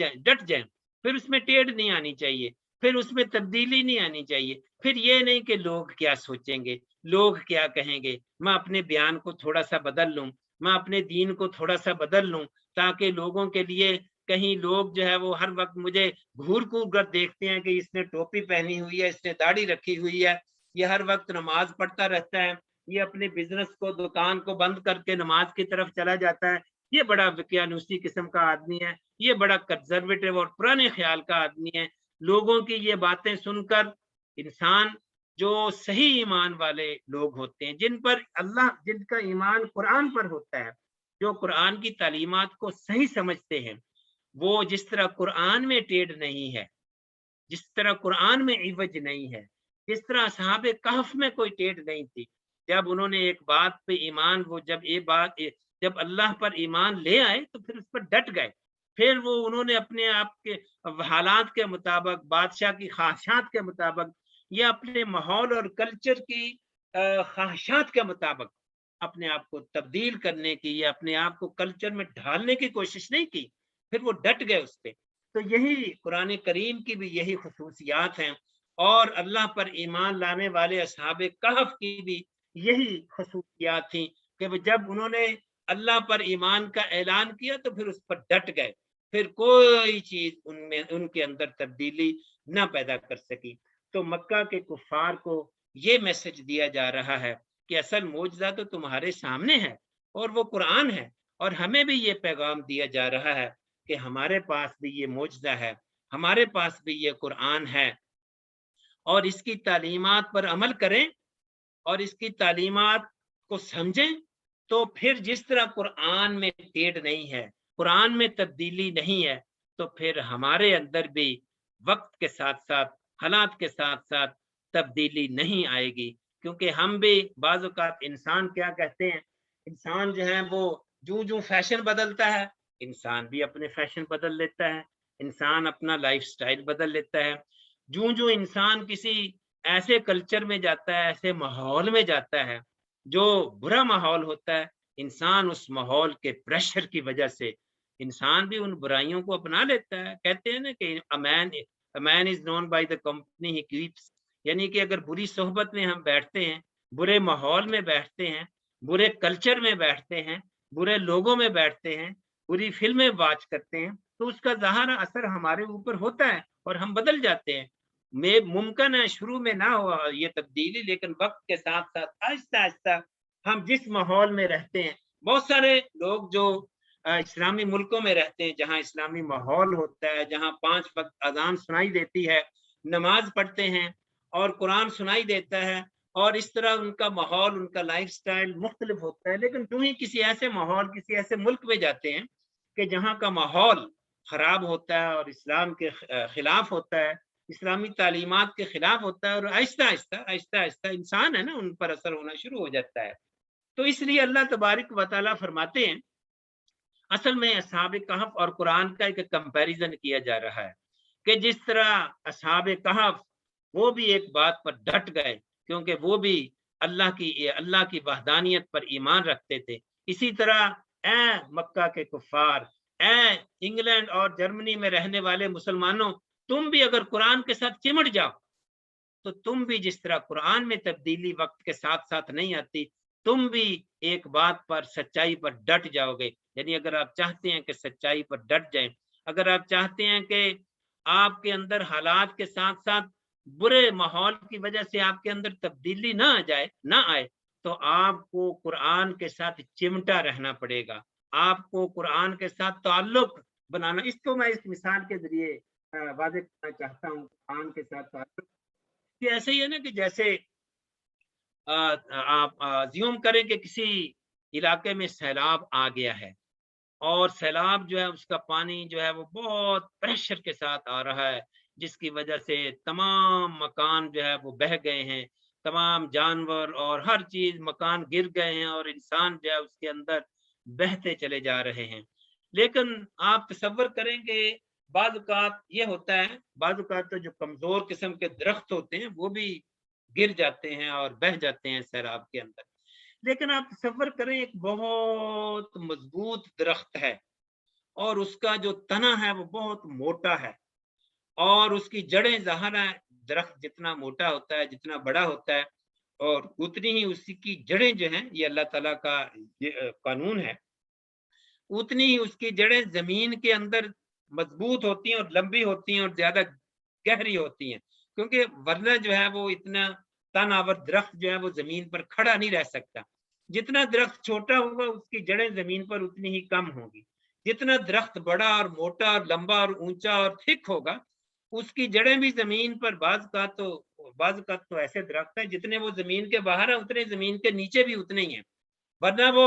[SPEAKER 2] جائیں، پھر اس میں ٹیڑھ نہیں آنی چاہیے، پھر اس میں تبدیلی نہیں آنی چاہیے، پھر یہ نہیں کہ لوگ کیا سوچیں گے، لوگ کیا کہیں گے، میں اپنے بیان کو تھوڑا سا بدل لوں، میں اپنے دین کو تھوڑا سا بدل لوں تاکہ لوگوں کے لیے کہیں لوگ جو ہے وہ ہر وقت مجھے گھور کر دیکھتے ہیں کہ اس نے ٹوپی پہنی ہوئی ہے، اس نے داڑھی رکھی ہوئی ہے، یہ ہر وقت نماز پڑھتا رہتا ہے، یہ اپنے بزنس کو، دکان کو بند کر کے نماز کی طرف چلا جاتا ہے، یہ بڑا وقیانوسی قسم کا آدمی ہے، یہ بڑا کنزرویٹو اور پرانے خیال کا آدمی ہے۔ لوگوں کی یہ باتیں سن کر انسان جو صحیح ایمان والے لوگ ہوتے ہیں، جن کا ایمان قرآن پر ہوتا ہے، جو قرآن کی تعلیمات کو صحیح سمجھتے ہیں، وہ جس طرح قرآن میں ٹیڑھ نہیں ہے، جس طرح قرآن میں عوج نہیں ہے، جس طرح اصحاب کہف میں کوئی ٹیڑھ نہیں تھی، جب انہوں نے ایک بات پہ ایمان، وہ جب اللہ پر ایمان لے آئے تو پھر اس پر ڈٹ گئے، پھر وہ انہوں نے اپنے آپ کے حالات کے مطابق، بادشاہ کی خواہشات کے مطابق، یا اپنے ماحول اور کلچر کی خواہشات کے مطابق اپنے آپ کو تبدیل کرنے کی یا اپنے آپ کو کلچر میں ڈھالنے کی کوشش نہیں کی، پھر وہ ڈٹ گئے اس پہ۔ تو یہی قرآن کریم کی بھی یہی خصوصیات ہیں، اور اللہ پر ایمان لانے والے اصحاب کہف کی بھی یہی خصوصیات تھیں کہ جب انہوں نے اللہ پر ایمان کا اعلان کیا تو پھر اس پر ڈٹ گئے، پھر کوئی چیز ان کے اندر تبدیلی نہ پیدا کر سکی۔ تو مکہ کے کفار کو یہ میسج دیا جا رہا ہے کہ اصل معجزہ تو تمہارے سامنے ہے اور وہ قرآن ہے، اور ہمیں بھی یہ پیغام دیا جا رہا ہے کہ ہمارے پاس بھی یہ معجزہ ہے، ہمارے پاس بھی یہ قرآن ہے، اور اس کی تعلیمات پر عمل کریں اور اس کی تعلیمات کو سمجھیں، تو پھر جس طرح قرآن میں ٹیڑھ نہیں ہے، قرآن میں تبدیلی نہیں ہے، تو پھر ہمارے اندر بھی وقت کے ساتھ ساتھ، حالات کے ساتھ ساتھ تبدیلی نہیں آئے گی، کیونکہ ہم بھی بعض اوقات انسان کیا کہتے ہیں، انسان جو ہے وہ جو فیشن بدلتا ہے، انسان بھی اپنے فیشن بدل لیتا ہے، انسان اپنا لائف سٹائل بدل لیتا ہے، جو انسان کسی ایسے کلچر میں جاتا ہے، ایسے ماحول میں جاتا ہے جو برا ماحول ہوتا ہے، انسان اس ماحول کے پریشر کی وجہ سے انسان بھی ان برائیوں کو اپنا لیتا ہے۔ کہتے ہیں نا کہ a man is known by the company he keeps، یعنی کہ اگر بری صحبت میں ہم بیٹھتے ہیں، برے ماحول میں بیٹھتے ہیں، برے کلچر میں بیٹھتے ہیں، برے لوگوں میں بیٹھتے ہیں، بری فلمیں واچ کرتے ہیں، تو اس کا ظاہر اثر ہمارے اوپر ہوتا ہے اور ہم بدل جاتے ہیں۔ ممکن ہے شروع میں نہ ہوا یہ تبدیلی، لیکن وقت کے ساتھ ساتھ آہستہ آہستہ ہم جس ماحول میں رہتے ہیں، بہت سارے لوگ جو اسلامی ملکوں میں رہتے ہیں، جہاں اسلامی ماحول ہوتا ہے، جہاں 5 وقت اذان سنائی دیتی ہے، نماز پڑھتے ہیں اور قرآن سنائی دیتا ہے، اور اس طرح ان کا ماحول، ان کا لائف سٹائل مختلف ہوتا ہے، لیکن جو ہی کسی ایسے ماحول، کسی ایسے ملک میں جاتے ہیں کہ جہاں کا ماحول خراب ہوتا ہے اور اسلام کے خلاف ہوتا ہے، اسلامی تعلیمات کے خلاف ہوتا ہے، اور آہستہ آہستہ انسان ہے نا، ان پر اثر ہونا شروع ہو جاتا ہے۔ تو اس لیے اللہ تبارک و تعالیٰ فرماتے ہیں، اصل میں اصحاب کہف اور قرآن کا ایک کمپیریزن کیا جا رہا ہے کہ جس طرح اصحاب کہف وہ بھی ایک بات پر ڈٹ گئے، کیونکہ وہ بھی اللہ کی وحدانیت پر ایمان رکھتے تھے، اسی طرح اے مکہ کے کفار، اے انگلینڈ اور جرمنی میں رہنے والے مسلمانوں، تم بھی اگر قرآن کے ساتھ چمٹ جاؤ تو تم بھی جس طرح قرآن میں تبدیلی وقت کے ساتھ ساتھ نہیں آتی، تم بھی ایک بات پر، سچائی پر ڈٹ جاؤ گے۔ یعنی اگر آپ چاہتے ہیں کہ سچائی پر ڈٹ جائیں، اگر آپ چاہتے ہیں کہ آپ کے اندر حالات کے ساتھ ساتھ برے ماحول کی وجہ سے آپ کے اندر تبدیلی نہ آئے، تو آپ کو قرآن کے ساتھ چمٹا رہنا پڑے گا، آپ کو قرآن کے ساتھ تعلق بنانا۔ اس کو میں اس مثال کے ذریعے واضح کرنا چاہتا ہوں، قرآن کے ساتھ تعلق یہ ایسے ہی ہے نا کہ جیسے آپ زیوم کریں کہ کسی علاقے میں سیلاب آ گیا ہے، اور سیلاب جو ہے اس کا پانی جو ہے وہ بہت پریشر کے ساتھ آ رہا ہے، جس کی وجہ سے تمام مکان جو ہے وہ بہہ گئے ہیں، تمام جانور اور ہر چیز، مکان گر گئے ہیں، اور انسان جو ہے اس کے اندر بہتے چلے جا رہے ہیں۔ لیکن آپ تصور کریں کہ بعض اوقات یہ ہوتا ہے، بعض اوقات تو جو کمزور قسم کے درخت ہوتے ہیں وہ بھی گر جاتے ہیں اور بہہ جاتے ہیں سیلاب کے اندر، لیکن آپ تصور کریں ایک بہت مضبوط درخت ہے اور اس کا جو تنا ہے وہ بہت موٹا ہے، اور اس کی جڑیں، ظاہر ہے درخت جتنا موٹا ہوتا ہے، جتنا بڑا ہوتا ہے، اور اتنی ہی اس کی جڑیں جو ہیں، یہ اللہ تعالیٰ کا قانون ہے، اتنی ہی اس کی جڑیں زمین کے اندر مضبوط ہوتی ہیں اور لمبی ہوتی ہیں اور زیادہ گہری ہوتی ہیں، کیونکہ ورنہ جو ہے وہ اتنا تن آور درخت جو ہے وہ زمین پر کھڑا نہیں رہ سکتا۔ جتنا درخت چھوٹا ہوگا اس کی جڑیں زمین پر اتنی ہی کم ہوں گی، جتنا درخت بڑا اور موٹا اور لمبا اور اونچا اور تھک ہوگا اس کی جڑیں بھی زمین پر، بعض کا تو ایسے درخت ہیں جتنے وہ زمین کے باہر ہیں اتنے زمین کے نیچے بھی اتنے ہی ہیں، ورنہ وہ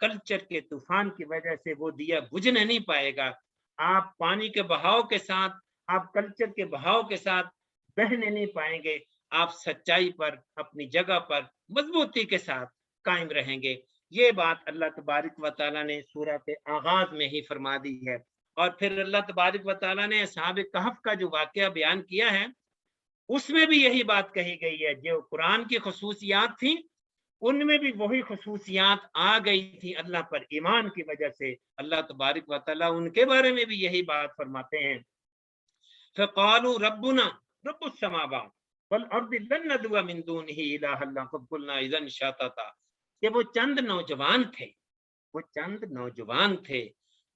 [SPEAKER 2] کلچر کے طوفان کی وجہ سے وہ دیا بجھنے نہیں پائے گا. آپ پانی کے بہاؤ کے ساتھ، آپ کلچر کے بہاؤ کے ساتھ بہنے نہیں پائیں گے. آپ سچائی پر، اپنی جگہ پر مضبوطی کے ساتھ قائم رہیں گے. یہ بات اللہ تبارک و تعالیٰ نے سورہ کے آغاز میں ہی فرما دی ہے. اور پھر اللہ تبارک و تعالیٰ نے اصحاب کہف کا جو واقعہ بیان کیا ہے اس میں بھی یہی بات کہی گئی ہے. جو قرآن کی خصوصیات تھیں ان میں بھی وہی خصوصیات آ گئی تھی اللہ پر ایمان کی وجہ سے. اللہ تبارک و تعالیٰ ان کے بارے میں بھی یہی بات فرماتے ہیں. فقالوا ربنا رب السماوات والارض لن ندعو من دونه الها الا قد قلنا اذا شططا. کہ وہ چند نوجوان تھے، وہ چند نوجوان تھے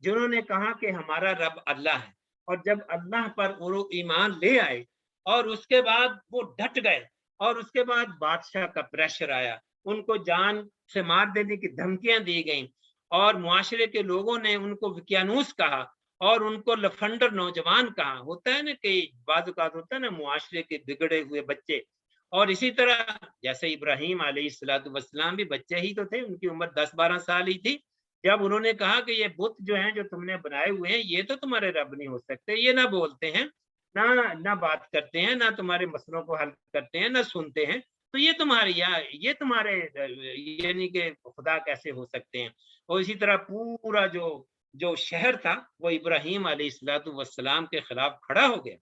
[SPEAKER 2] جنہوں نے کہا کہ ہمارا رب اللہ ہے. اور جب اللہ پر وہ ایمان لے آئے اور اس کے بعد وہ ڈٹ گئے اور اس کے بعد بادشاہ کا پریشر آیا، ان کو جان سے مار دینے کی دھمکیاں دی گئیں اور معاشرے کے لوگوں نے ان کو وکیانوس کہا اور ان کو لفنڈر نوجوان کہا. ہوتا ہے نا کہ بعض اوقات ہوتا ہے نا معاشرے کے بگڑے ہوئے بچے. اور اسی طرح جیسے ابراہیم علیہ السلام بھی بچے ہی تو تھے، ان کی عمر 10-12 سال ہی تھی جب انہوں نے کہا کہ یہ بت جو ہیں جو تم نے بنائے ہوئے ہیں یہ تو تمہارے رب نہیں ہو سکتے، یہ نہ بولتے ہیں نہ بات کرتے ہیں، نہ تمہارے مسئلوں کو حل کرتے ہیں، نہ سنتے ہیں، تو یہ تمہارے یعنی کہ خدا کیسے ہو سکتے ہیں. اور اسی طرح پورا جو شہر تھا وہ ابراہیم علیہ السلام کے خلاف کھڑا ہو گیا.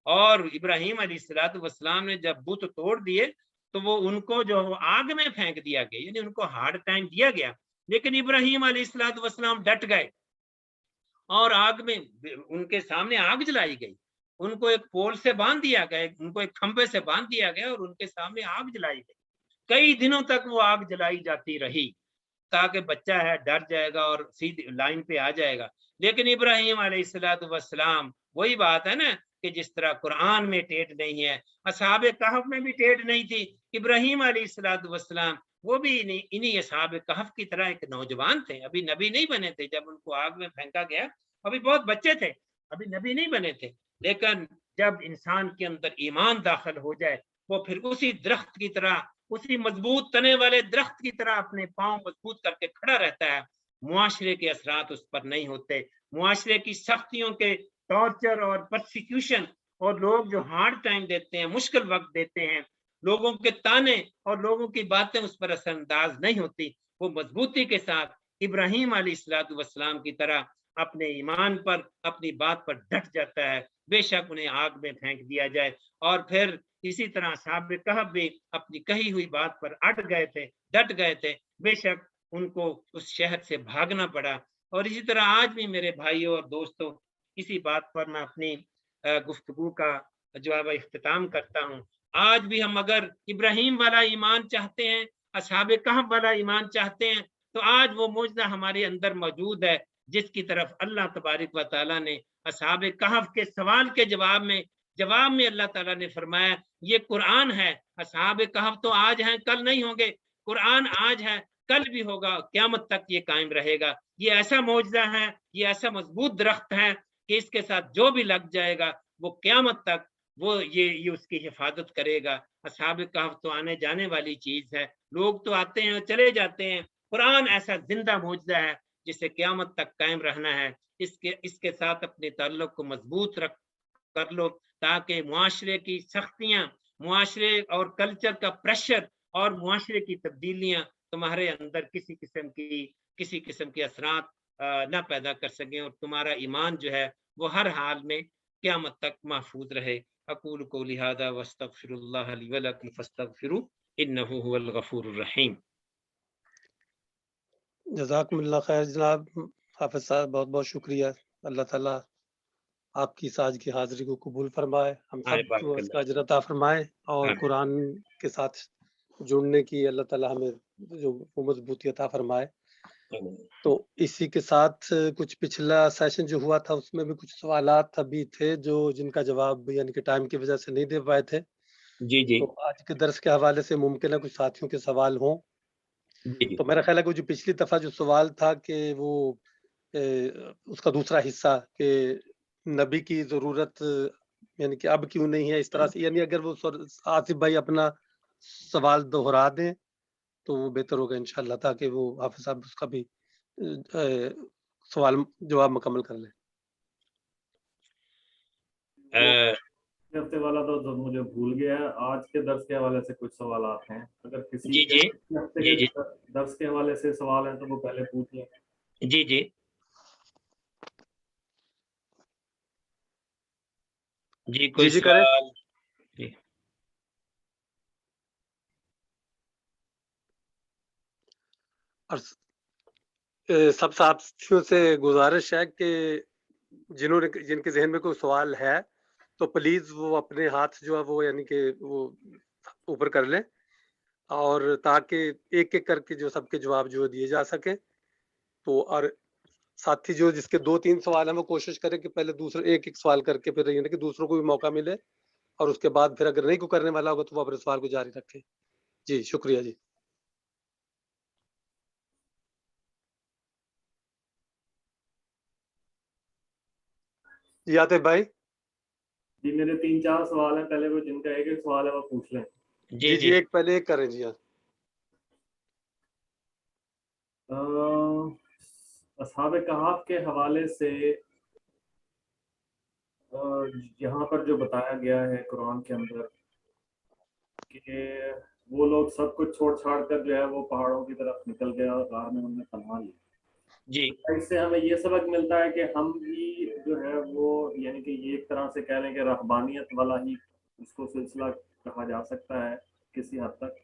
[SPEAKER 2] اور ابراہیم علیہ السلام نے جب بت توڑ دیے تو وہ ان کو جو آگ میں پھینک دیا گیا، یعنی ان کو ہارڈ ٹائم دیا گیا. لیکن ابراہیم علیہ السلام ڈٹ گئے اور آگ میں ان کے سامنے آگ جلائی گئی. ان کو ایک پول سے باندھ دیا گیا، ان کو ایک کھمبے سے باندھ دیا گیا اور ان کے سامنے آگ جلائی گئی. کئی دنوں تک وہ آگ جلائی جاتی رہی تاکہ بچہ ہے ڈر جائے گا اور سیدھی لائن پہ آ جائے گا. لیکن ابراہیم علیہ السلام، وہی بات ہے نا کہ جس طرح قرآن میں ٹیٹ نہیں ہے، اصحاب کہف میں بھی ٹیٹ نہیں تھی. ابراہیم علیہ السلام وہ بھی انہی اصحاب کہف کی طرح ایک نوجوان تھے، ابھی نبی نہیں بنے تھے جب ان کو آگ میں پھینکا گیا، ابھی بہت بچے تھے، ابھی نبی نہیں بنے تھے. لیکن جب انسان کے اندر ایمان داخل ہو جائے وہ پھر اسی درخت کی طرح، اسی مضبوط تنے والے درخت کی طرح اپنے پاؤں مضبوط کر کے کھڑا رہتا ہے. معاشرے کے اثرات اس پر نہیں ہوتے، معاشرے کی سختیوں کے ٹارچر اور پرسیکیوشن اور لوگ جو ہارڈ ٹائم دیتے ہیں، مشکل وقت دیتے ہیں، لوگوں کے تانے اور لوگوں کی باتیں اس پر اثر انداز نہیں ہوتی. وہ مضبوطی کے ساتھ ابراہیم علیہ السلام کی طرح اپنے ایمان پر، اپنی بات پر ڈٹ جاتا ہے، بے شک انہیں آگ میں پھینک دیا جائے. اور پھر اسی طرح اصحاب کہف بھی اپنی کہی ہوئی بات پر اٹ گئے تھے، ڈٹ گئے تھے، بے شک ان کو اس شہر سے بھاگنا پڑا. اور اسی طرح آج بھی میرے بھائیوں اور دوستوں اسی بات پر میں اپنی گفتگو کا جو ہے اختتام کرتا ہوں. آج بھی ہم اگر ابراہیم والا ایمان چاہتے ہیں، اصحاب کہف والا ایمان چاہتے ہیں، تو آج وہ معجزہ ہمارے اندر موجود ہے جس کی طرف اللہ تبارک و تعالیٰ نے اصحاب کہف کے سوال کے جواب میں اللہ تعالیٰ نے فرمایا یہ قرآن ہے. اصحاب کہف تو آج ہیں، کل نہیں ہوں گے. قرآن آج ہے، کل بھی ہوگا، قیامت تک یہ قائم رہے گا. یہ ایسا معجزہ ہے، یہ ایسا مضبوط درخت ہے کہ اس کے ساتھ جو بھی لگ جائے گا وہ قیامت تک وہ یہ اس کی حفاظت کرے گا. اصحاب کہف تو آنے جانے والی چیز ہے، لوگ تو آتے ہیں اور چلے جاتے ہیں. قرآن ایسا زندہ معجزہ ہے جسے قیامت تک قائم رہنا ہے. اس کے ساتھ اپنے تعلق کو مضبوط کر لو تاکہ معاشرے کی سختیاں، معاشرے اور کلچر کا پریشر اور معاشرے کی تبدیلیاں تمہارے اندر کسی قسم کے اثرات نہ پیدا کر سکیں اور تمہارا ایمان جو ہے وہ ہر حال میں قیامت تک محفوظ رہے. اقول قولی ھذا واستغفر اللہ لی ولکم فاستغفروہ انہ ھو الغفور الرحیم.
[SPEAKER 1] جزاکم اللہ خیر جناب حافظ صاحب، بہت بہت شکریہ. اللہ تعالیٰ آپ کی آج کی حاضری کو قبول فرمائے، ہم سب کو اس کا اجر عطا فرمائے اور قرآن کے ساتھ جڑنے کی اللہ تعالیٰ ہمیں جو مضبوطی عطا فرمائے. تو اسی کے ساتھ کچھ پچھلا سیشن جو ہوا تھا اس میں بھی کچھ سوالات ابھی تھے جن کا جواب یعنی کہ ٹائم کی وجہ سے نہیں دے پائے تھے.
[SPEAKER 2] جی
[SPEAKER 1] تو آج کے درس کے حوالے سے ممکن ہے کچھ ساتھیوں کے سوال ہوں. تو میرا خیال ہے کہ جو پچھلی دفعہ جو سوال تھا کہ وہ اس کا دوسرا حصہ کہ نبی کی ضرورت یعنی کہ اب کیوں نہیں ہے اس طرح سے، یعنی اگر وہ آصف بھائی اپنا سوال دوہرا دیں تو وہ بہتر ہوگا انشاءاللہ تاکہ وہ حافظ صاحب اس کا بھی سوال جواب مکمل کر لیں۔
[SPEAKER 3] ہفتے والا تو مجھے بھول گیا ہے، آج کے درس کے حوالے سے کچھ سوالات ہیں، اگر کسی
[SPEAKER 2] جی جی
[SPEAKER 3] ہفتے
[SPEAKER 2] جی
[SPEAKER 3] کے
[SPEAKER 2] جی
[SPEAKER 3] درس کے حوالے سے سوال ہیں تو وہ پہلے پوچھ لیں۔
[SPEAKER 2] جی جی جی کوئی
[SPEAKER 1] جی کریں۔
[SPEAKER 2] سوال؟ جی
[SPEAKER 1] اور سب ساتھیوں سے گزارش ہے کہ جن کے ذہن میں کوئی سوال ہے تو پلیز وہ اپنے ہاتھ جو ہے وہ یعنی کہ وہ اوپر کر لیں، اور تاکہ ایک ایک کر کے جو سب کے جواب جو دیے جا سکیں۔ تو اور ساتھی جو جس کے 2-3 سوال ہیں وہ کوشش کریں کہ پہلے دوسرے ایک ایک سوال کر کے پھر یعنی کہ دوسروں کو بھی موقع ملے، اور اس کے بعد پھر اگر نہیں کوئی کرنے والا ہوگا تو وہ اپنے سوال کو جاری رکھیں۔ جی شکریہ جی۔ جی آتے بھائی۔
[SPEAKER 3] جی میرے 3-4 سوال ہیں، پہلے وہ جن کا ایک ایک سوال ہے وہ پوچھ لیں۔
[SPEAKER 2] جی جی
[SPEAKER 1] ایک پہلے ایک کریں جی۔ ہاں
[SPEAKER 3] اصحاب کہف کے حوالے سے یہاں پر جو بتایا گیا ہے قرآن کے اندر کہ وہ لوگ سب کچھ چھوڑ چھاڑ کر جو ہے وہ پہاڑوں کی طرف نکل گیا اور غار میں انہوں نے پناہ لی۔
[SPEAKER 2] جی
[SPEAKER 3] اس سے ہمیں یہ سبق ملتا ہے کہ ہم بھی جو ہے وہ یعنی کہ یہ ایک طرح سے کہہ لیں کہ رہبانیت والا ہی اس کو سلسلہ کہا جا سکتا ہے کسی حد تک۔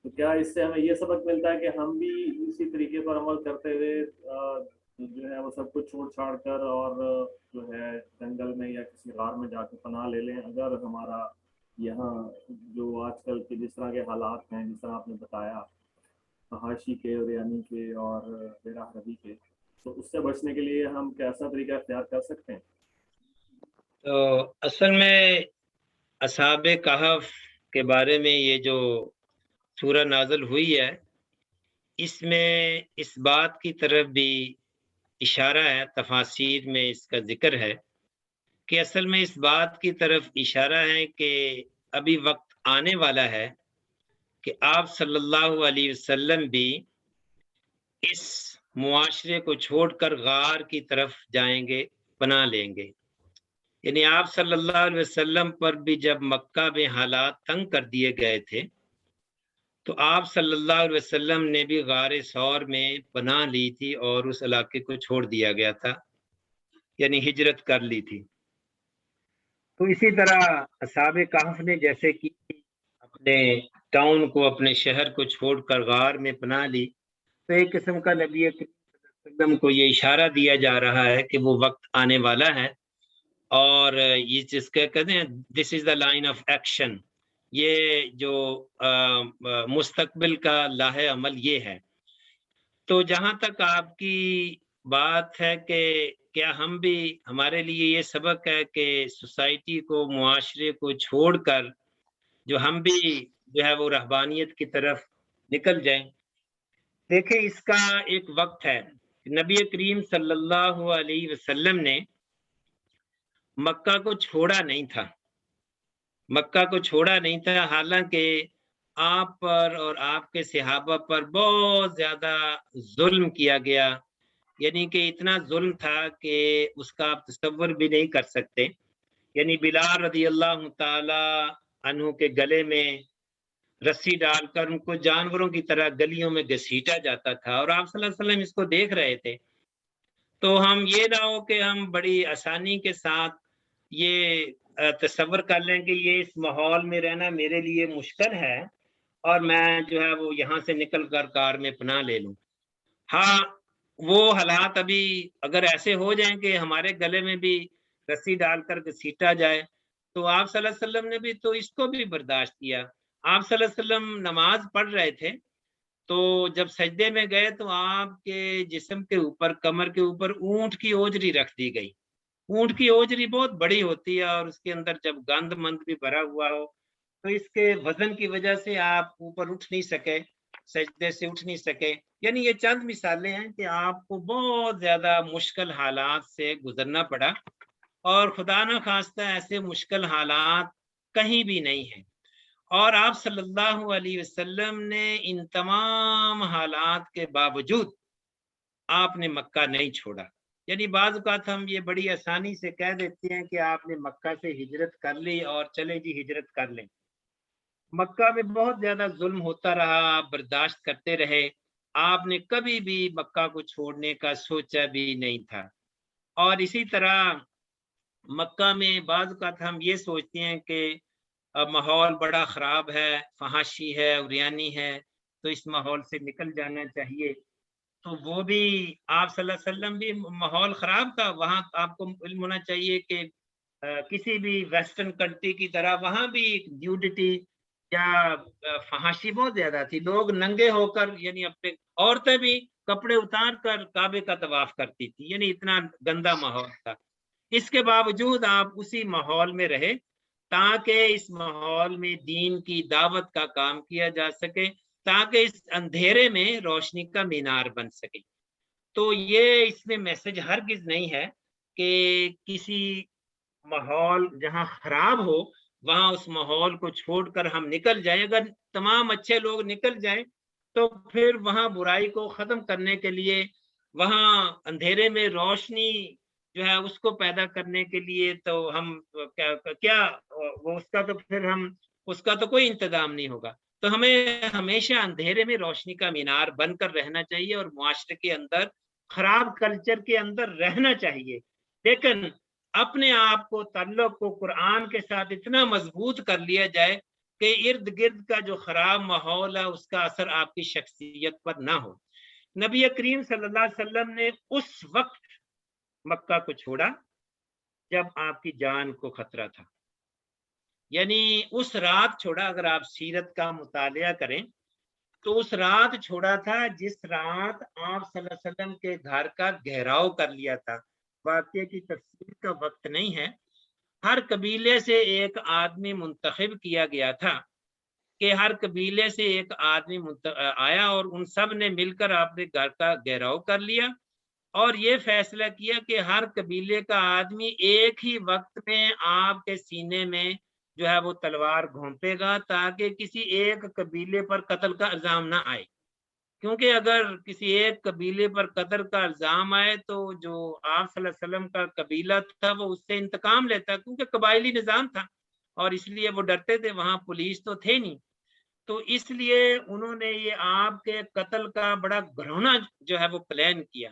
[SPEAKER 3] تو کیا اس سے ہمیں یہ سبق ملتا ہے کہ ہم بھی اسی طریقے پر عمل کرتے ہوئے جو ہے وہ سب کچھ چھوڑ چھاڑ کر اور جو ہے جنگل میں یا کسی غار میں جا کے پناہ لے لیں، اگر ہمارا یہاں جو آج کل کے جس طرح کے حالات ہیں، جس طرح آپ نے بتایا فحاشی کے اور یعنی کے اور بے راہ روی کے، تو اس سے بچنے کے لیے ہم کیسا طریقہ اختیار کر سکتے ہیں؟
[SPEAKER 2] تو اصل میں اصحاب کہف کے بارے میں یہ جو سورہ نازل ہوئی ہے، اس میں اس بات کی طرف بھی اشارہ ہے، تفاسیر میں اس کا ذکر ہے کہ اصل میں اس بات کی طرف اشارہ ہے کہ ابھی وقت آنے والا ہے کہ آپ صلی اللہ علیہ وسلم بھی اس معاشرے کو چھوڑ کر غار کی طرف جائیں گے، پناہ لیں گے۔ یعنی آپ صلی اللہ علیہ وسلم پر بھی جب مکہ میں حالات تنگ کر دیے گئے تھے تو آپ صلی اللہ علیہ وسلم نے بھی غار ثور میں پناہ لی تھی اور اس علاقے کو چھوڑ دیا گیا تھا، یعنی ہجرت کر لی تھی۔ تو اسی طرح اصحاب کہف نے جیسے کہ اپنے ٹاؤن کو، اپنے شہر کو چھوڑ کر غار میں پناہ لی، تو ایک قسم کا نبی کریم صلی اللہ علیہ وسلم کو یہ اشارہ دیا جا رہا ہے کہ وہ وقت آنے والا ہے، اور یہ جس کا کہتے ہیں دس از دا لائن آف ایکشن، یہ جو مستقبل کا لاہ عمل یہ ہے۔ تو جہاں تک آپ کی بات ہے کہ کیا ہم بھی، ہمارے لیے یہ سبق ہے کہ سوسائٹی کو، معاشرے کو چھوڑ کر جو ہم بھی جو ہے وہ رہبانیت کی طرف نکل جائیں۔ دیکھیں اس کا ایک وقت ہے، نبی کریم صلی اللہ علیہ وسلم نے مکہ کو چھوڑا نہیں تھا، مکہ کو چھوڑا نہیں تھا، حالانکہ آپ پر اور آپ کے صحابہ پر بہت زیادہ ظلم کیا گیا، یعنی کہ اتنا ظلم تھا کہ اس کا آپ تصور بھی نہیں کر سکتے۔ یعنی بلال رضی اللہ تعالی عنہ کے گلے میں رسی ڈال کر ان کو جانوروں کی طرح گلیوں میں گھسیٹا جاتا تھا، اور آپ صلی اللہ علیہ وسلم اس کو دیکھ رہے تھے۔ تو ہم یہ نہ ہو کہ ہم بڑی آسانی کے ساتھ یہ تصور کر لیں کہ یہ اس ماحول میں رہنا میرے لیے مشکل ہے اور میں جو ہے وہ یہاں سے نکل کر کار میں پناہ لے لوں۔ ہاں وہ حالات ابھی اگر ایسے ہو جائیں کہ ہمارے گلے میں بھی رسی ڈال کر گھسیٹا جائے، تو آپ صلی اللہ علیہ وسلم نے بھی تو اس کو بھی برداشت کیا۔ آپ صلی اللہ علیہ وسلم نماز پڑھ رہے تھے تو جب سجدے میں گئے تو آپ کے جسم کے اوپر، کمر کے اوپر اونٹ کی اوجری رکھ دی گئی۔ اونٹ کی اوجری بہت بڑی ہوتی ہے اور اس کے اندر جب گند مند بھی بھرا ہوا ہو تو اس کے وزن کی وجہ سے آپ اوپر اٹھ نہیں سکے، سجدے سے اٹھ نہیں سکے۔ یعنی یہ چند مثالیں ہیں کہ آپ کو بہت زیادہ مشکل حالات سے گزرنا پڑا، اور خدا نہ خواستہ ایسے مشکل حالات کہیں بھی نہیں ہیں، اور آپ صلی اللہ علیہ وسلم نے ان تمام حالات کے باوجود آپ نے مکہ نہیں چھوڑا. یعنی بعض اوقات ہم یہ بڑی آسانی سے کہہ دیتے ہیں کہ آپ نے مکہ سے ہجرت کر لی اور چلے جی ہجرت کر لیں. مکہ میں بہت زیادہ ظلم ہوتا رہا، آپ برداشت کرتے رہے، آپ نے کبھی بھی مکہ کو چھوڑنے کا سوچا بھی نہیں تھا. اور اسی طرح مکہ میں بعض اوقات ہم یہ سوچتے ہیں کہ ماحول بڑا خراب ہے، فحاشی ہے، عریانی ہے، تو اس ماحول سے نکل جانا چاہیے. تو وہ بھی آپ صلی اللہ علیہ وسلم بھی ماحول خراب تھا وہاں. آپ کو علم ہونا چاہیے کہ کسی بھی ویسٹرن کنٹری کی طرح وہاں بھی نیوڈٹی یا فحاشی بہت زیادہ تھی. لوگ ننگے ہو کر یعنی اپنے عورتیں بھی کپڑے اتار کر کعبے کا طواف کرتی تھی، یعنی اتنا گندا ماحول تھا. اس کے باوجود آپ اسی ماحول میں رہے تاکہ اس ماحول میں دین کی دعوت کا کام کیا جا سکے، تاکہ اس اندھیرے میں روشنی کا مینار بن سکے. تو یہ اس میں میسج ہرگز نہیں ہے کہ کسی ماحول جہاں خراب ہو وہاں اس ماحول کو چھوڑ کر ہم نکل جائیں. اگر تمام اچھے لوگ نکل جائیں تو پھر وہاں برائی کو ختم کرنے کے لیے، وہاں اندھیرے میں روشنی جو ہے اس کو پیدا کرنے کے لیے تو ہم کیا اس کا تو پھر ہم اس کا تو کوئی انتظام نہیں ہوگا. تو ہمیں ہمیشہ اندھیرے میں روشنی کا مینار بن کر رہنا چاہیے اور معاشرے کے اندر خراب کلچر کے اندر رہنا چاہیے، لیکن اپنے آپ کو تعلق کو قرآن کے ساتھ اتنا مضبوط کر لیا جائے کہ ارد گرد کا جو خراب ماحول ہے اس کا اثر آپ کی شخصیت پر نہ ہو. نبی کریم صلی اللہ علیہ وسلم نے اس وقت مکہ کو چھوڑا جب آپ کی جان کو خطرہ تھا، یعنی اس رات چھوڑا. اگر آپ سیرت کا مطالعہ کریں تو اس رات چھوڑا تھا جس رات آپ صلی اللہ علیہ وسلم کے گھر کا گھیراؤ کر لیا تھا. واقعے کی تفصیل کا وقت نہیں ہے. ہر قبیلے سے ایک آدمی منتخب کیا گیا تھا کہ ہر قبیلے سے ایک آدمی آیا اور ان سب نے مل کر آپ نے گھر کا گھیراؤ کر لیا اور یہ فیصلہ کیا کہ ہر قبیلے کا آدمی ایک ہی وقت میں آپ کے سینے میں جو ہے وہ تلوار گھونپے گا تاکہ کسی ایک قبیلے پر قتل کا الزام نہ آئے. کیونکہ اگر کسی ایک قبیلے پر قتل کا الزام آئے تو جو آپ صلی اللہ علیہ وسلم کا قبیلہ تھا وہ اس سے انتقام لیتا، کیونکہ قبائلی نظام تھا اور اس لیے وہ ڈرتے تھے، وہاں پولیس تو تھے نہیں. تو اس لیے انہوں نے یہ آپ کے قتل کا بڑا گھرونا جو ہے وہ پلان کیا.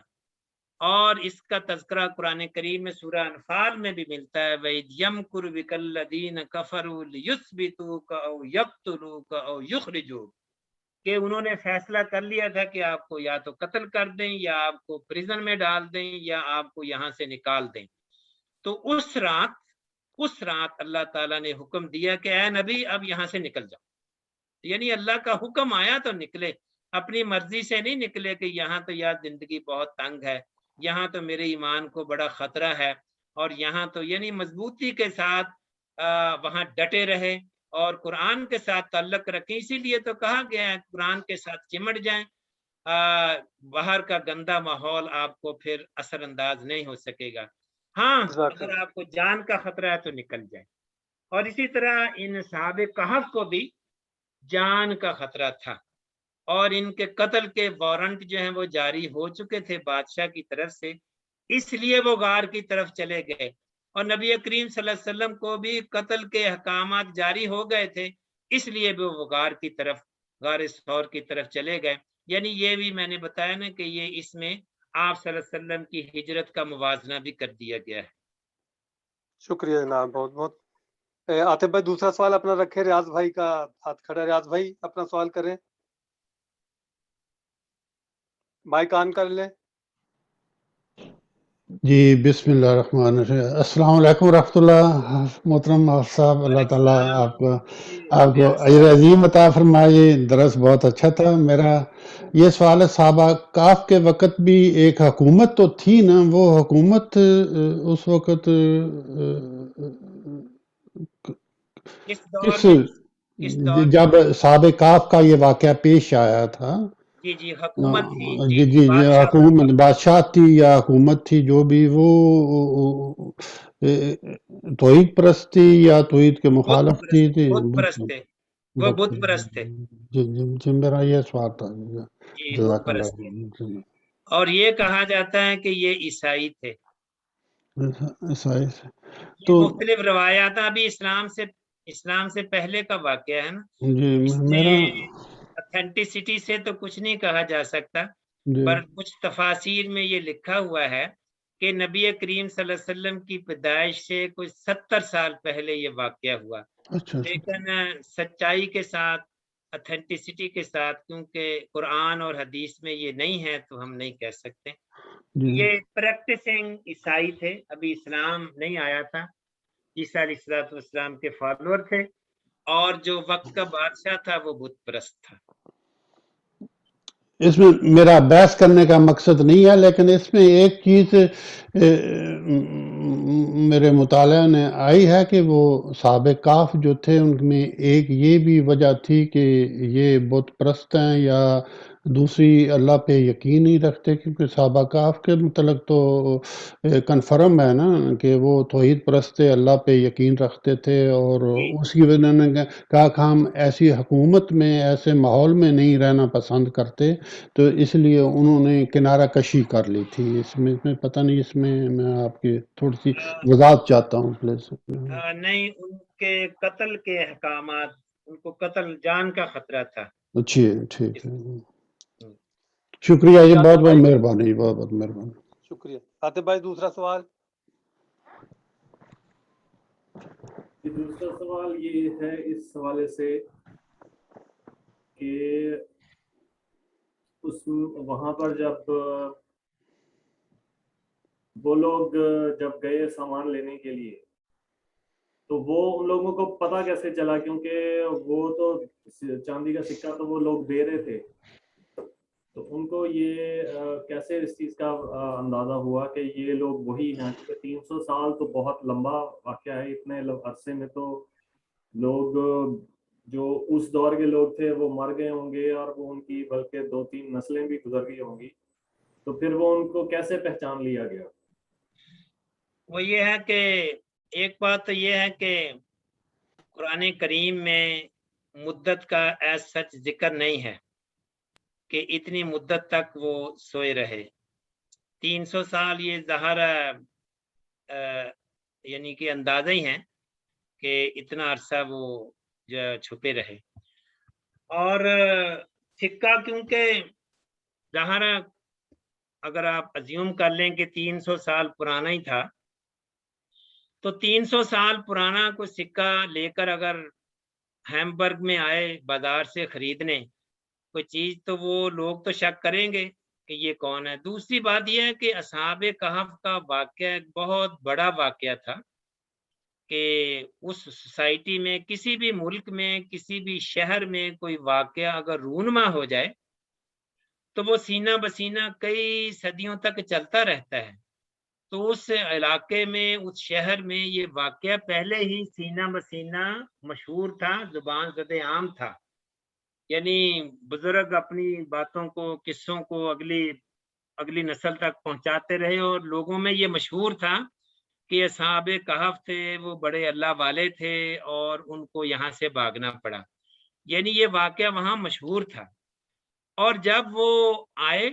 [SPEAKER 2] اور اس کا تذکرہ قرآن کریم میں سورہ انفال میں بھی ملتا ہے، وَإِذْ يَمْكُرُ بِكَ الَّذِينَ كَفَرُوا لِيُثْبِتُوكَ أَوْ يَقْتُلُوكَ أَوْ يُخْرِجُوكَ، کہ انہوں نے فیصلہ کر لیا تھا کہ آپ کو یا تو قتل کر دیں یا آپ کو پریزن میں ڈال دیں یا آپ کو یہاں سے نکال دیں. تو اس رات اللہ تعالیٰ نے حکم دیا کہ اے نبی اب یہاں سے نکل جاؤ. یعنی اللہ کا حکم آیا تو نکلے، اپنی مرضی سے نہیں نکلے کہ یہاں تو یار زندگی بہت تنگ ہے، یہاں تو میرے ایمان کو بڑا خطرہ ہے، اور یہاں تو یعنی مضبوطی کے ساتھ وہاں ڈٹے رہے اور قرآن کے ساتھ تعلق رکھیں. اسی لیے تو کہا گیا ہے قرآن کے ساتھ چمٹ جائیں. باہر کا گندا ماحول آپ کو پھر اثر انداز نہیں ہو سکے گا. ہاں اگر آپ کو جان کا خطرہ ہے تو نکل جائیں. اور اسی طرح ان اصحاب کہف کو بھی جان کا خطرہ تھا اور ان کے قتل کے وارنٹ جو ہیں وہ جاری ہو چکے تھے بادشاہ کی طرف سے، اس لیے وہ غار کی طرف چلے گئے. اور نبی کریم صلی اللہ علیہ وسلم کو بھی قتل کے احکامات جاری ہو گئے تھے، اس لیے بھی وہ غار کی طرف، غار ثور کی طرف چلے گئے. یعنی یہ بھی میں نے بتایا نا کہ یہ اس میں آپ صلی اللہ علیہ وسلم کی ہجرت کا موازنہ بھی کر دیا گیا ہے.
[SPEAKER 1] شکریہ جناب، بہت بہت. عاطف بھائی دوسرا سوال اپنا رکھے، ریاض بھائی کا ہاتھ کھڑا ہے. ریاض بھائی اپنا سوال کریں، مائک آن کر لیں.
[SPEAKER 4] جی بسم اللہ الرحمن الرحیم. السلام علیکم ورحمۃ اللہ. محترم آپ صاحب، اللہ تعالیٰ آپ کو اجر عظیم عطا فرمائے. درس بہت اچھا تھا. میرا یہ سوال ہے، صحابہ کاف کے وقت بھی ایک حکومت تو تھی نا، وہ حکومت اس وقت جب صحابہ کاف کا یہ واقعہ پیش آیا تھا،
[SPEAKER 2] جی حکومت تھی،
[SPEAKER 4] جی حکومت بادشاہ تھی یا حکومت تھی جو بھی، وہ توحید پرست تھی یا توحید کے مخالف تھی؟
[SPEAKER 2] وہ بت پرست تھے.
[SPEAKER 4] جی میرا یہ سوال تھا.
[SPEAKER 2] جی بت پرست تھے. اور یہ کہا جاتا ہے کہ یہ عیسائی تھے.
[SPEAKER 4] عیسائی سے
[SPEAKER 2] یہ
[SPEAKER 4] تو
[SPEAKER 2] مختلف روایات ابھی اسلام سے پہلے کا واقعہ ہے نا.
[SPEAKER 4] جی
[SPEAKER 2] اس سے
[SPEAKER 4] میرا
[SPEAKER 2] اتھینٹسٹی سے تو کچھ نہیں کہا جا سکتا،
[SPEAKER 4] جی
[SPEAKER 2] پر کچھ تفاسیر میں یہ لکھا ہوا ہے کہ نبی کریم صلی اللہ علیہ وسلم کی پیدائش سے کوئی 70 سال پہلے یہ واقعہ ہوا.
[SPEAKER 4] اچھا
[SPEAKER 2] لیکن سچائی کے ساتھ، اتھینٹسٹی کے ساتھ، کیونکہ قرآن اور حدیث میں یہ نہیں ہے تو ہم نہیں کہہ سکتے.
[SPEAKER 4] جی
[SPEAKER 2] یہ پریکٹسنگ عیسائی تھے، ابھی اسلام نہیں آیا تھا. عیسیٰ علیہ السلام کے فالوور تھے، اور جو وقت کا بادشاہ تھا وہ بت پرست تھا.
[SPEAKER 4] اس میں میرا بحث کرنے کا مقصد نہیں ہے، لیکن اس میں ایک چیز میرے مطالعہ نے آئی ہے کہ وہ صحابہ کہف جو تھے ان میں ایک یہ بھی وجہ تھی کہ یہ بت پرست ہیں یا دوسری اللہ پہ یقین نہیں رکھتے، کیونکہ صحابہ کہف کے متعلق تو کنفرم ہے نا کہ وہ توحید پرست اللہ پہ یقین رکھتے تھے، اور اس کی وجہ نے کہا کہ ہم ایسی حکومت میں، ایسے ماحول میں نہیں رہنا پسند کرتے، تو اس لیے انہوں نے کنارہ کشی کر لی تھی. اس میں پتہ نہیں، اس میں آپ کی تھوڑی سی وضاحت چاہتا ہوں پلیز.
[SPEAKER 2] نہیں، ان کے قتل کے احکامات، ان کو قتل جان کا خطرہ تھا.
[SPEAKER 4] اچھی ٹھیک ہے، شکریہ جی، بہت بہت مہربانی، بہت بہت مہربانی.
[SPEAKER 1] شکریہ. عاطف بھائی دوسرا سوال.
[SPEAKER 3] دوسرا سوال یہ ہے اس حوالے سے کہ وہاں پر جب وہ لوگ جب گئے سامان لینے کے لیے، تو وہ ان لوگوں کو پتا کیسے چلا؟ کیونکہ وہ تو چاندی کا سکہ تو وہ لوگ دے رہے تھے، تو ان کو یہ کیسے اس چیز کا اندازہ ہوا کہ یہ لوگ وہی ہیں؟ کیونکہ 300 سال تو بہت لمبا واقعہ ہے. اتنے عرصے میں تو لوگ جو اس دور کے لوگ تھے وہ مر گئے ہوں گے، اور وہ ان کی بلکہ 2-3 نسلیں بھی گزر گئی ہوں گی. تو پھر وہ ان کو کیسے پہچان لیا گیا؟
[SPEAKER 2] وہ یہ ہے کہ ایک بات تو یہ ہے کہ قرآن کریم میں مدت کا ایز سچ ذکر نہیں ہے کہ اتنی مدت تک وہ سوئے رہے. 300 سال یہ ظاہر یعنی کہ اندازہ ہی ہے کہ اتنا عرصہ وہ چھپے رہے. اور سکہ کیونکہ ظاہر اگر آپ ازیوم کر لیں کہ 300 سال پرانا ہی تھا، تو 300 سال پرانا کوئی سکہ لے کر اگر ہیمبرگ میں آئے بازار سے خریدنے کوئی چیز، تو وہ لوگ تو شک کریں گے کہ یہ کون ہے. دوسری بات یہ ہے کہ اصحاب کہف کا واقعہ ایک بہت بڑا واقعہ تھا کہ اس سوسائٹی میں، کسی بھی ملک میں، کسی بھی شہر میں کوئی واقعہ اگر رونما ہو جائے تو وہ سینہ بسینہ کئی صدیوں تک چلتا رہتا ہے. تو اس علاقے میں، اس شہر میں یہ واقعہ پہلے ہی سینہ بسینہ مشہور تھا، زبان زد عام تھا. یعنی بزرگ اپنی باتوں کو، قصوں کو اگلی نسل تک پہنچاتے رہے، اور لوگوں میں یہ مشہور تھا کہ اصحاب کہف تھے وہ بڑے اللہ والے تھے اور ان کو یہاں سے بھاگنا پڑا. یعنی یہ واقعہ وہاں مشہور تھا. اور جب وہ آئے،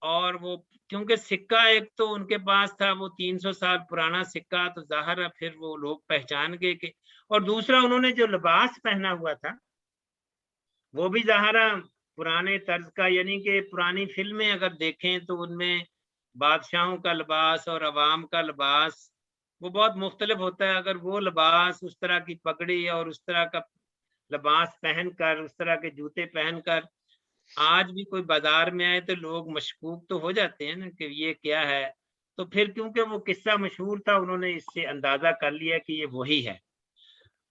[SPEAKER 2] اور وہ کیونکہ سکہ ایک تو ان کے پاس تھا، وہ 300 سال پرانا سکہ، تو ظاہر ہے پھر وہ لوگ پہچان گئے کہ، اور دوسرا انہوں نے جو لباس پہنا ہوا تھا وہ بھی ظاہر پرانے طرز کا، یعنی کہ پرانی فلمیں اگر دیکھیں تو ان میں بادشاہوں کا لباس اور عوام کا لباس وہ بہت مختلف ہوتا ہے. اگر وہ لباس، اس طرح کی پگڑی اور اس طرح کا لباس پہن کر، اس طرح کے جوتے پہن کر آج بھی کوئی بازار میں آئے تو لوگ مشکوک تو ہو جاتے ہیں نا کہ یہ کیا ہے. تو پھر کیونکہ وہ قصہ مشہور تھا، انہوں نے اس سے اندازہ کر لیا کہ یہ وہی ہے.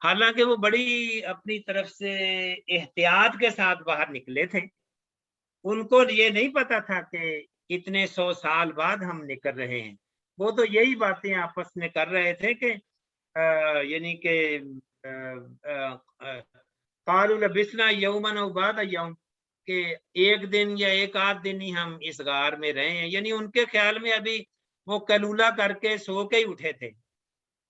[SPEAKER 2] حالانکہ وہ بڑی اپنی طرف سے احتیاط کے ساتھ باہر نکلے تھے. ان کو یہ نہیں پتا تھا کہ اتنے 100 سال بعد ہم نکل رہے ہیں. وہ تو یہی باتیں آپس میں کر رہے تھے کہ یعنی کہ قالوا لبثنا یوما او بعض یوم، کہ ایک دن یا ایک آدھ دن ہی ہم اس غار میں رہے ہیں. یعنی ان کے خیال میں ابھی وہ کلولہ کر کے سو کے ہی اٹھے تھے.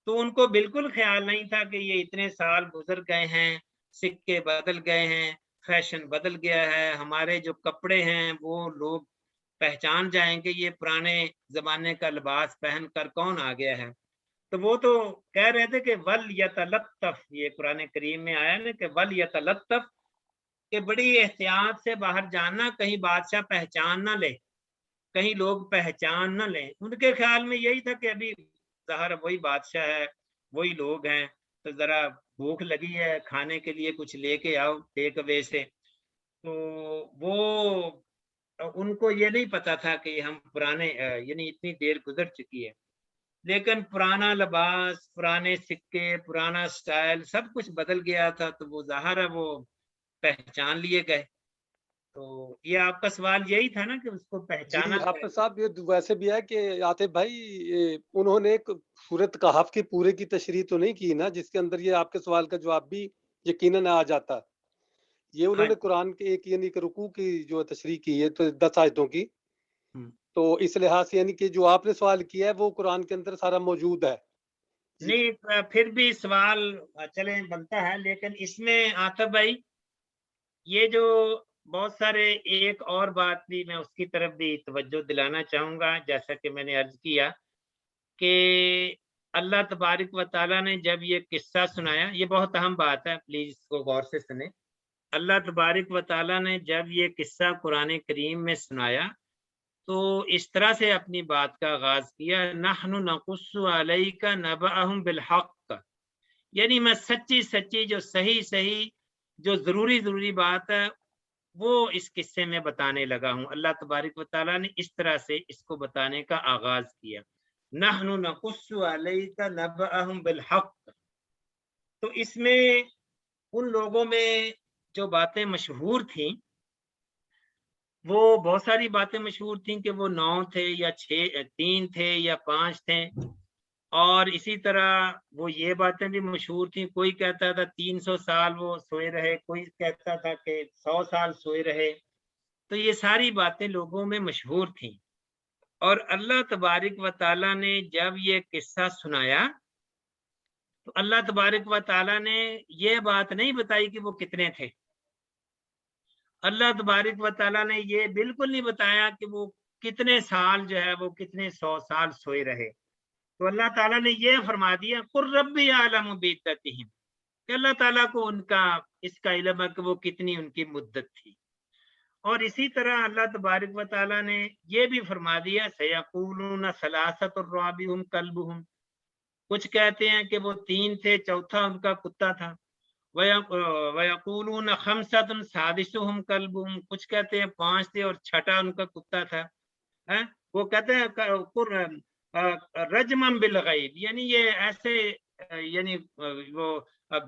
[SPEAKER 2] تو ان کو بالکل خیال نہیں تھا کہ یہ اتنے سال گزر گئے ہیں، سکے بدل گئے ہیں، فیشن بدل گیا ہے، ہمارے جو کپڑے ہیں وہ لوگ پہچان جائیں کہ یہ پرانے زمانے کا لباس پہن کر کون آ گیا ہے. تو وہ تو کہہ رہے تھے کہ ول یتلطف، یہ قرآن کریم میں آیا نا کہ ول یتلطف، کہ بڑی احتیاط سے باہر جانا، کہیں بادشاہ پہچان نہ لے، کہیں لوگ پہچان نہ لیں. ان کے خیال میں یہی تھا کہ ابھی ظاہر وہی بادشاہ ہے، وہی لوگ ہیں، تو ذرا بھوک لگی ہے، کھانے کے لیے کچھ لے کے آؤ ٹیک اوے سے. تو وہ ان کو یہ نہیں پتا تھا کہ ہم پرانے یعنی اتنی دیر گزر چکی ہے. لیکن پرانا لباس، پرانے سکے، پرانا سٹائل سب کچھ بدل گیا تھا، تو وہ ظاہر ہے وہ پہچان لیے گئے. تو یہ آپ کا سوال یہی تھا نا کہ اس کو پہچانا.
[SPEAKER 1] جی حافظ صاحب، یہ ویسے بھی ہے کہ عاطف بھائی انہوں نے ایک سورۃ کہف کی پورے کی تشریح تو نہیں کی نا، جس کے اندر یہ آپ کے سوال کا جواب بھی یقیناً آ جاتا. یہ انہوں نے قرآن کے ایک یعنی کہ رکوع کی جو تشریح کی ہے تو 10 آیتوں کی، تو اس لحاظ سے یعنی کہ جو آپ نے سوال کیا ہے وہ قرآن کے اندر سارا موجود ہے.
[SPEAKER 2] نہیں پھر بھی سوال چلیں بنتا ہے، لیکن اس میں عاطف بھائی یہ جو بہت سارے، ایک اور بات بھی میں اس کی طرف بھی توجہ دلانا چاہوں گا. جیسا کہ میں نے عرض کیا کہ اللہ تبارک و تعالیٰ نے جب یہ قصہ سنایا، یہ بہت اہم بات ہے، پلیز اس کو غور سے سنیں. اللہ تبارک و تعالیٰ نے جب یہ قصہ قرآن کریم میں سنایا تو اس طرح سے اپنی بات کا آغاز کیا، نحن نقص علیک نبأہم بالحق، یعنی میں سچی سچی جو صحیح جو ضروری بات ہے وہ اس قصے میں بتانے لگا ہوں. اللہ تبارک و تعالیٰ نے اس طرح سے اس کو بتانے کا آغاز کیا، نحن نقص علیک نبأہم بالحق. تو اس میں ان لوگوں میں جو باتیں مشہور تھیں، وہ بہت ساری باتیں مشہور تھیں کہ وہ 9 تھے یا 3 تھے یا 5 تھے، اور اسی طرح وہ یہ باتیں بھی مشہور تھیں، کوئی کہتا تھا 300 سال وہ سوئے رہے، کوئی کہتا تھا کہ 100 سال سوئے رہے. تو یہ ساری باتیں لوگوں میں مشہور تھیں. اور اللہ تبارک و تعالیٰ نے جب یہ قصہ سنایا تو اللہ تبارک و تعالیٰ نے یہ بات نہیں بتائی کہ وہ کتنے تھے. اللہ تبارک و تعالیٰ نے یہ بالکل نہیں بتایا کہ وہ کتنے سال جو ہے وہ کتنے 100 سال سوئے رہے. تو اللہ تعالیٰ نے یہ فرما دیا قل ربی اعلم بعدتہم، کہ اللہ تعالیٰ کو ان کا اس کا علم ہے کہ وہ کتنی ان کی مدت تھی. اور اسی طرح اللہ تبارک و تعالیٰ نے یہ بھی فرما دیا سیقولون ثلاثۃ رابعہم کلبہم، کچھ کہتے ہیں کہ وہ 3 تھے، چوتھا ان کا کتا تھا. وَيَقُولُونَ خَمْسَةٌ سَادِسُهُمْ كَلْبُهُمْ، کچھ کہتے ہیں 5 تھے اور چھٹا ان کا کتا تھا. وہ کہتے ہیں رجمًا بالغیب، یعنی یہ ایسے یعنی وہ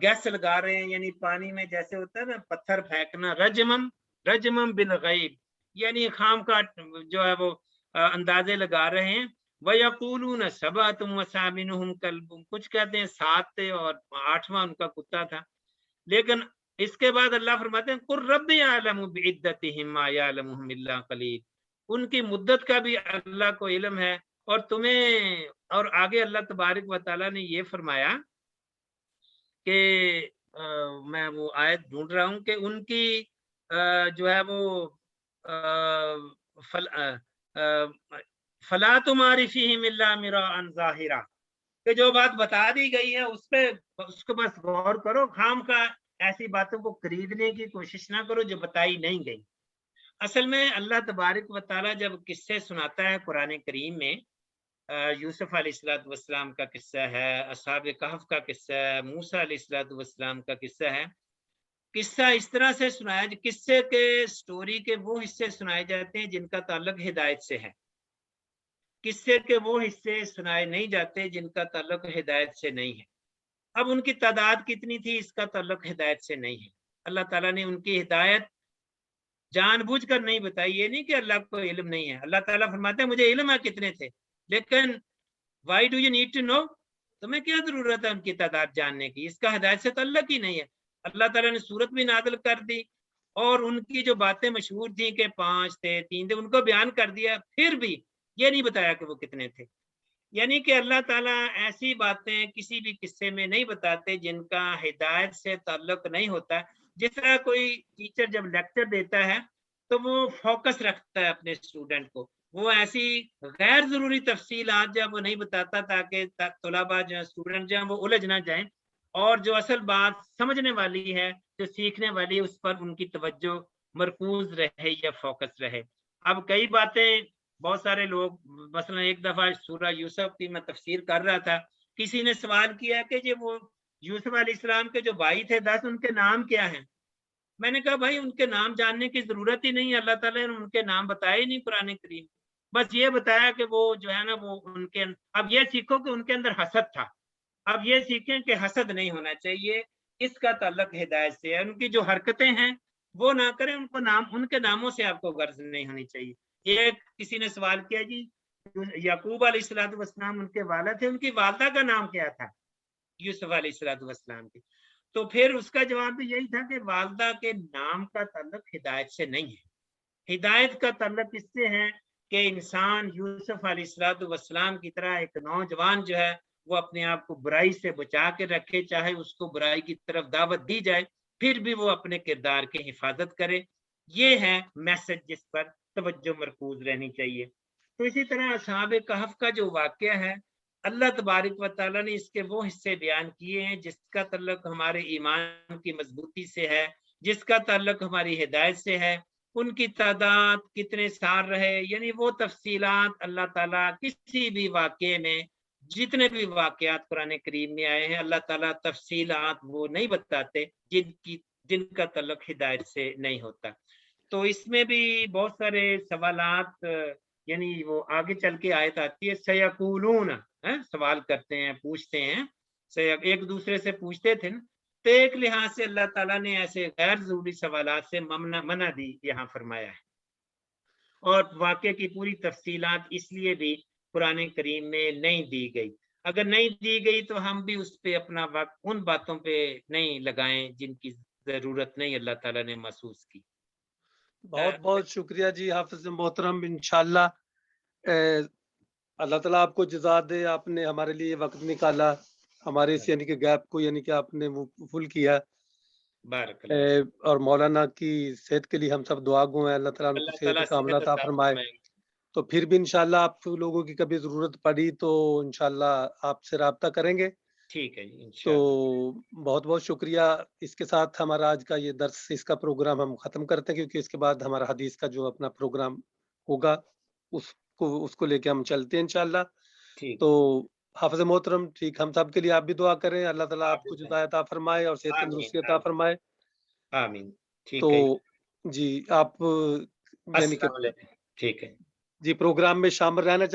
[SPEAKER 2] گیس لگا رہے ہیں، یعنی پانی میں جیسے ہوتا ہے نا پتھر پھینکنا، رجمًا بالغیب، یعنی خام کا جو ہے وہ اندازے لگا رہے ہیں. وَيَقُولُونَ سَبْعَةٌ وَثَامِنُهُمْ كَلْبُهُمْ، کچھ کہتے ہیں 7 تھے اور 8واں ان کا کتا تھا. لیکن اس کے بعد اللہ فرماتے ہیں قُلْ رَبِّ أَعْلَمُ بِعِدَّتِهِمْ مَا يَعْلَمُهُمْ إِلَّا قَلِيلٌ، ان کی مدت کا بھی اللہ کو علم ہے. اور تمہیں، اور آگے اللہ تبارک و تعالیٰ نے یہ فرمایا کہ میں وہ آیت ڈھونڈ رہا ہوں کہ ان کی جو ہے وہ فَلَا تُمَارِ فِيهِمْ إِلَّا مِرَاءً ظَاهِرًا، کہ جو بات بتا دی گئی ہے اس پہ اس کو بس غور کرو، خام کا ایسی باتوں کو خریدنے کی کوشش نہ کرو جو بتائی نہیں گئی. اصل میں اللہ تبارک و تعالیٰ جب قصے سناتا ہے قرآن کریم میں، یوسف علیہ السلام کا قصہ ہے، اصحاب کہف کا قصہ ہے، موسیٰ علیہ السلام کا قصہ ہے. قصہ اس طرح سے سنایا، قصے کے سٹوری کے وہ حصے سنائے جاتے ہیں جن کا تعلق ہدایت سے ہے، قصے کے وہ حصے سنائے نہیں جاتے جن کا تعلق ہدایت سے نہیں ہے. اب ان کی تعداد کتنی تھی اس کا تعلق ہدایت سے نہیں ہے. اللہ تعالیٰ نے ان کی ہدایت جان بوجھ کر نہیں بتائی، یہ نہیں کہ اللہ کو علم نہیں ہے. اللہ تعالیٰ فرماتے ہیں مجھے علم ہے کتنے تھے، لیکن why do you need to know, تمہیں کیا ضرورت ہے ان کی تعداد جاننے کی، اس کا ہدایت سے تعلق ہی نہیں ہے. اللہ تعالیٰ نے سورت بھی نازل کر دی اور ان کی جو باتیں مشہور تھیں کہ 5 تھے 3 تھے ان کو بیان کر دیا، پھر بھی یہ نہیں بتایا کہ وہ کتنے تھے. یعنی کہ اللہ تعالیٰ ایسی باتیں کسی بھی قصے میں نہیں بتاتے جن کا ہدایت سے تعلق نہیں ہوتا. جس طرح کوئی ٹیچر جب لیکچر دیتا ہے تو وہ فوکس رکھتا ہے اپنے اسٹوڈنٹ کو، وہ ایسی غیر ضروری تفصیلات جو ہے وہ نہیں بتاتا تاکہ طلباء جو ہے اسٹوڈنٹ جو ہیں وہ الجھ نہ جائیں، اور جو اصل بات سمجھنے والی ہے، جو سیکھنے والی ہے، اس پر ان کی توجہ مرکوز رہے یا فوکس رہے۔ اب کئی باتیں بہت سارے لوگ، مثلا ایک دفعہ سورہ یوسف کی میں تفسیر کر رہا تھا، کسی نے سوال کیا کہ یہ وہ یوسف علیہ السلام کے جو بھائی تھے 10 ان کے نام کیا ہیں؟ میں نے کہا بھائی ان کے نام جاننے کی ضرورت ہی نہیں ہے، اللہ تعالیٰ نے ان کے نام بتائے ہی نہیں قرآن کریم، بس یہ بتایا کہ وہ جو ہے نا وہ ان کے، اب یہ سیکھو کہ ان کے اندر حسد تھا، اب یہ سیکھیں کہ حسد نہیں ہونا چاہیے، اس کا تعلق ہدایت سے ہے، ان کی جو حرکتیں ہیں وہ نہ کریں، ان کو نام، ان کے ناموں سے آپ کو غرض نہیں ہونی چاہیے۔ یہ کسی نے سوال کیا جی یعقوب علیہ السلام ان کے والد تھے، ان کی والدہ کا نام کیا تھا؟ یوسف علیہ السلام کی، تو پھر اس کا جواب بھی یہی تھا کہ والدہ کے نام کا تعلق ہدایت سے نہیں ہے، ہدایت کا تعلق اس سے ہے کہ انسان یوسف علیہ السلام کی طرح ایک نوجوان جو ہے وہ اپنے آپ کو برائی سے بچا کے رکھے، چاہے اس کو برائی کی طرف دعوت دی جائے پھر بھی وہ اپنے کردار کی حفاظت کرے، یہ ہے میسج جس پر توجہ مرکوز رہنی چاہیے۔ تو اسی طرح اصحاب کہف کا جو واقعہ ہے، اللہ تبارک و تعالیٰ نے اس کے وہ حصے بیان کیے ہیں جس کا تعلق ہمارے ایمان کی مضبوطی سے ہے، جس کا تعلق ہماری ہدایت سے ہے، ان کی تعداد کتنے سال رہے، یعنی وہ تفصیلات اللہ تعالیٰ کسی بھی واقعے میں، جتنے بھی واقعات قرآن کریم میں آئے ہیں، اللہ تعالیٰ تفصیلات وہ نہیں بتاتے جن کا تعلق ہدایت سے نہیں ہوتا۔ تو اس میں بھی بہت سارے سوالات، یعنی وہ آگے چل کے آیت آتی ہے سیقولون، سوال کرتے ہیں، پوچھتے ہیں، ایک دوسرے سے پوچھتے تھے نا، تو ایک لحاظ سے اللہ تعالیٰ نے ایسے غیر ضروری سوالات سے منع دی یہاں فرمایا ہے، اور واقعے کی پوری تفصیلات اس لیے بھی قرآن کریم میں نہیں دی گئی، اگر نہیں دی گئی تو ہم بھی اس پہ اپنا وقت ان باتوں پہ نہیں لگائیں جن کی ضرورت نہیں اللہ تعالیٰ نے محسوس کی۔
[SPEAKER 1] بہت بہت شکریہ جی حافظ محترم، انشاءاللہ اللہ تعالیٰ آپ کو جزا دے، آپ نے ہمارے لیے وقت نکالا، ہمارے اس یعنی کہ گیپ کو یعنی کہ آپ نے وہ فل کیا،
[SPEAKER 2] بارک اللہ،
[SPEAKER 1] اور مولانا کی صحت کے لیے ہم سب دعا گو ہیں، اللہ تعالیٰ ان کو صحت کاملہ عطا فرمائے۔ تو پھر بھی انشاءاللہ آپ لوگوں کی کبھی ضرورت پڑی تو انشاءاللہ آپ سے رابطہ کریں گے۔
[SPEAKER 2] ٹھیک ہے جی،
[SPEAKER 1] تو بہت بہت شکریہ۔ اس کے ساتھ ہمارا آج کا یہ درس، اس کا پروگرام ہم ختم کرتے ہیں، کیونکہ اس کے بعد ہمارا حدیث کا جو اپنا پروگرام ہوگا اس کو لے کے ہم چلتے ہیں انشاءاللہ۔ تو حافظ محترم، ٹھیک، ہم سب کے لیے آپ بھی دعا کریں، اللہ تعالیٰ آپ کو جزا عطا فرمائے اور صحت تندرستی عطا فرمائے۔
[SPEAKER 2] آمین۔
[SPEAKER 1] تو جی آپ یعنی کہ
[SPEAKER 2] ٹھیک ہے
[SPEAKER 1] جی پروگرام میں شامل رہنا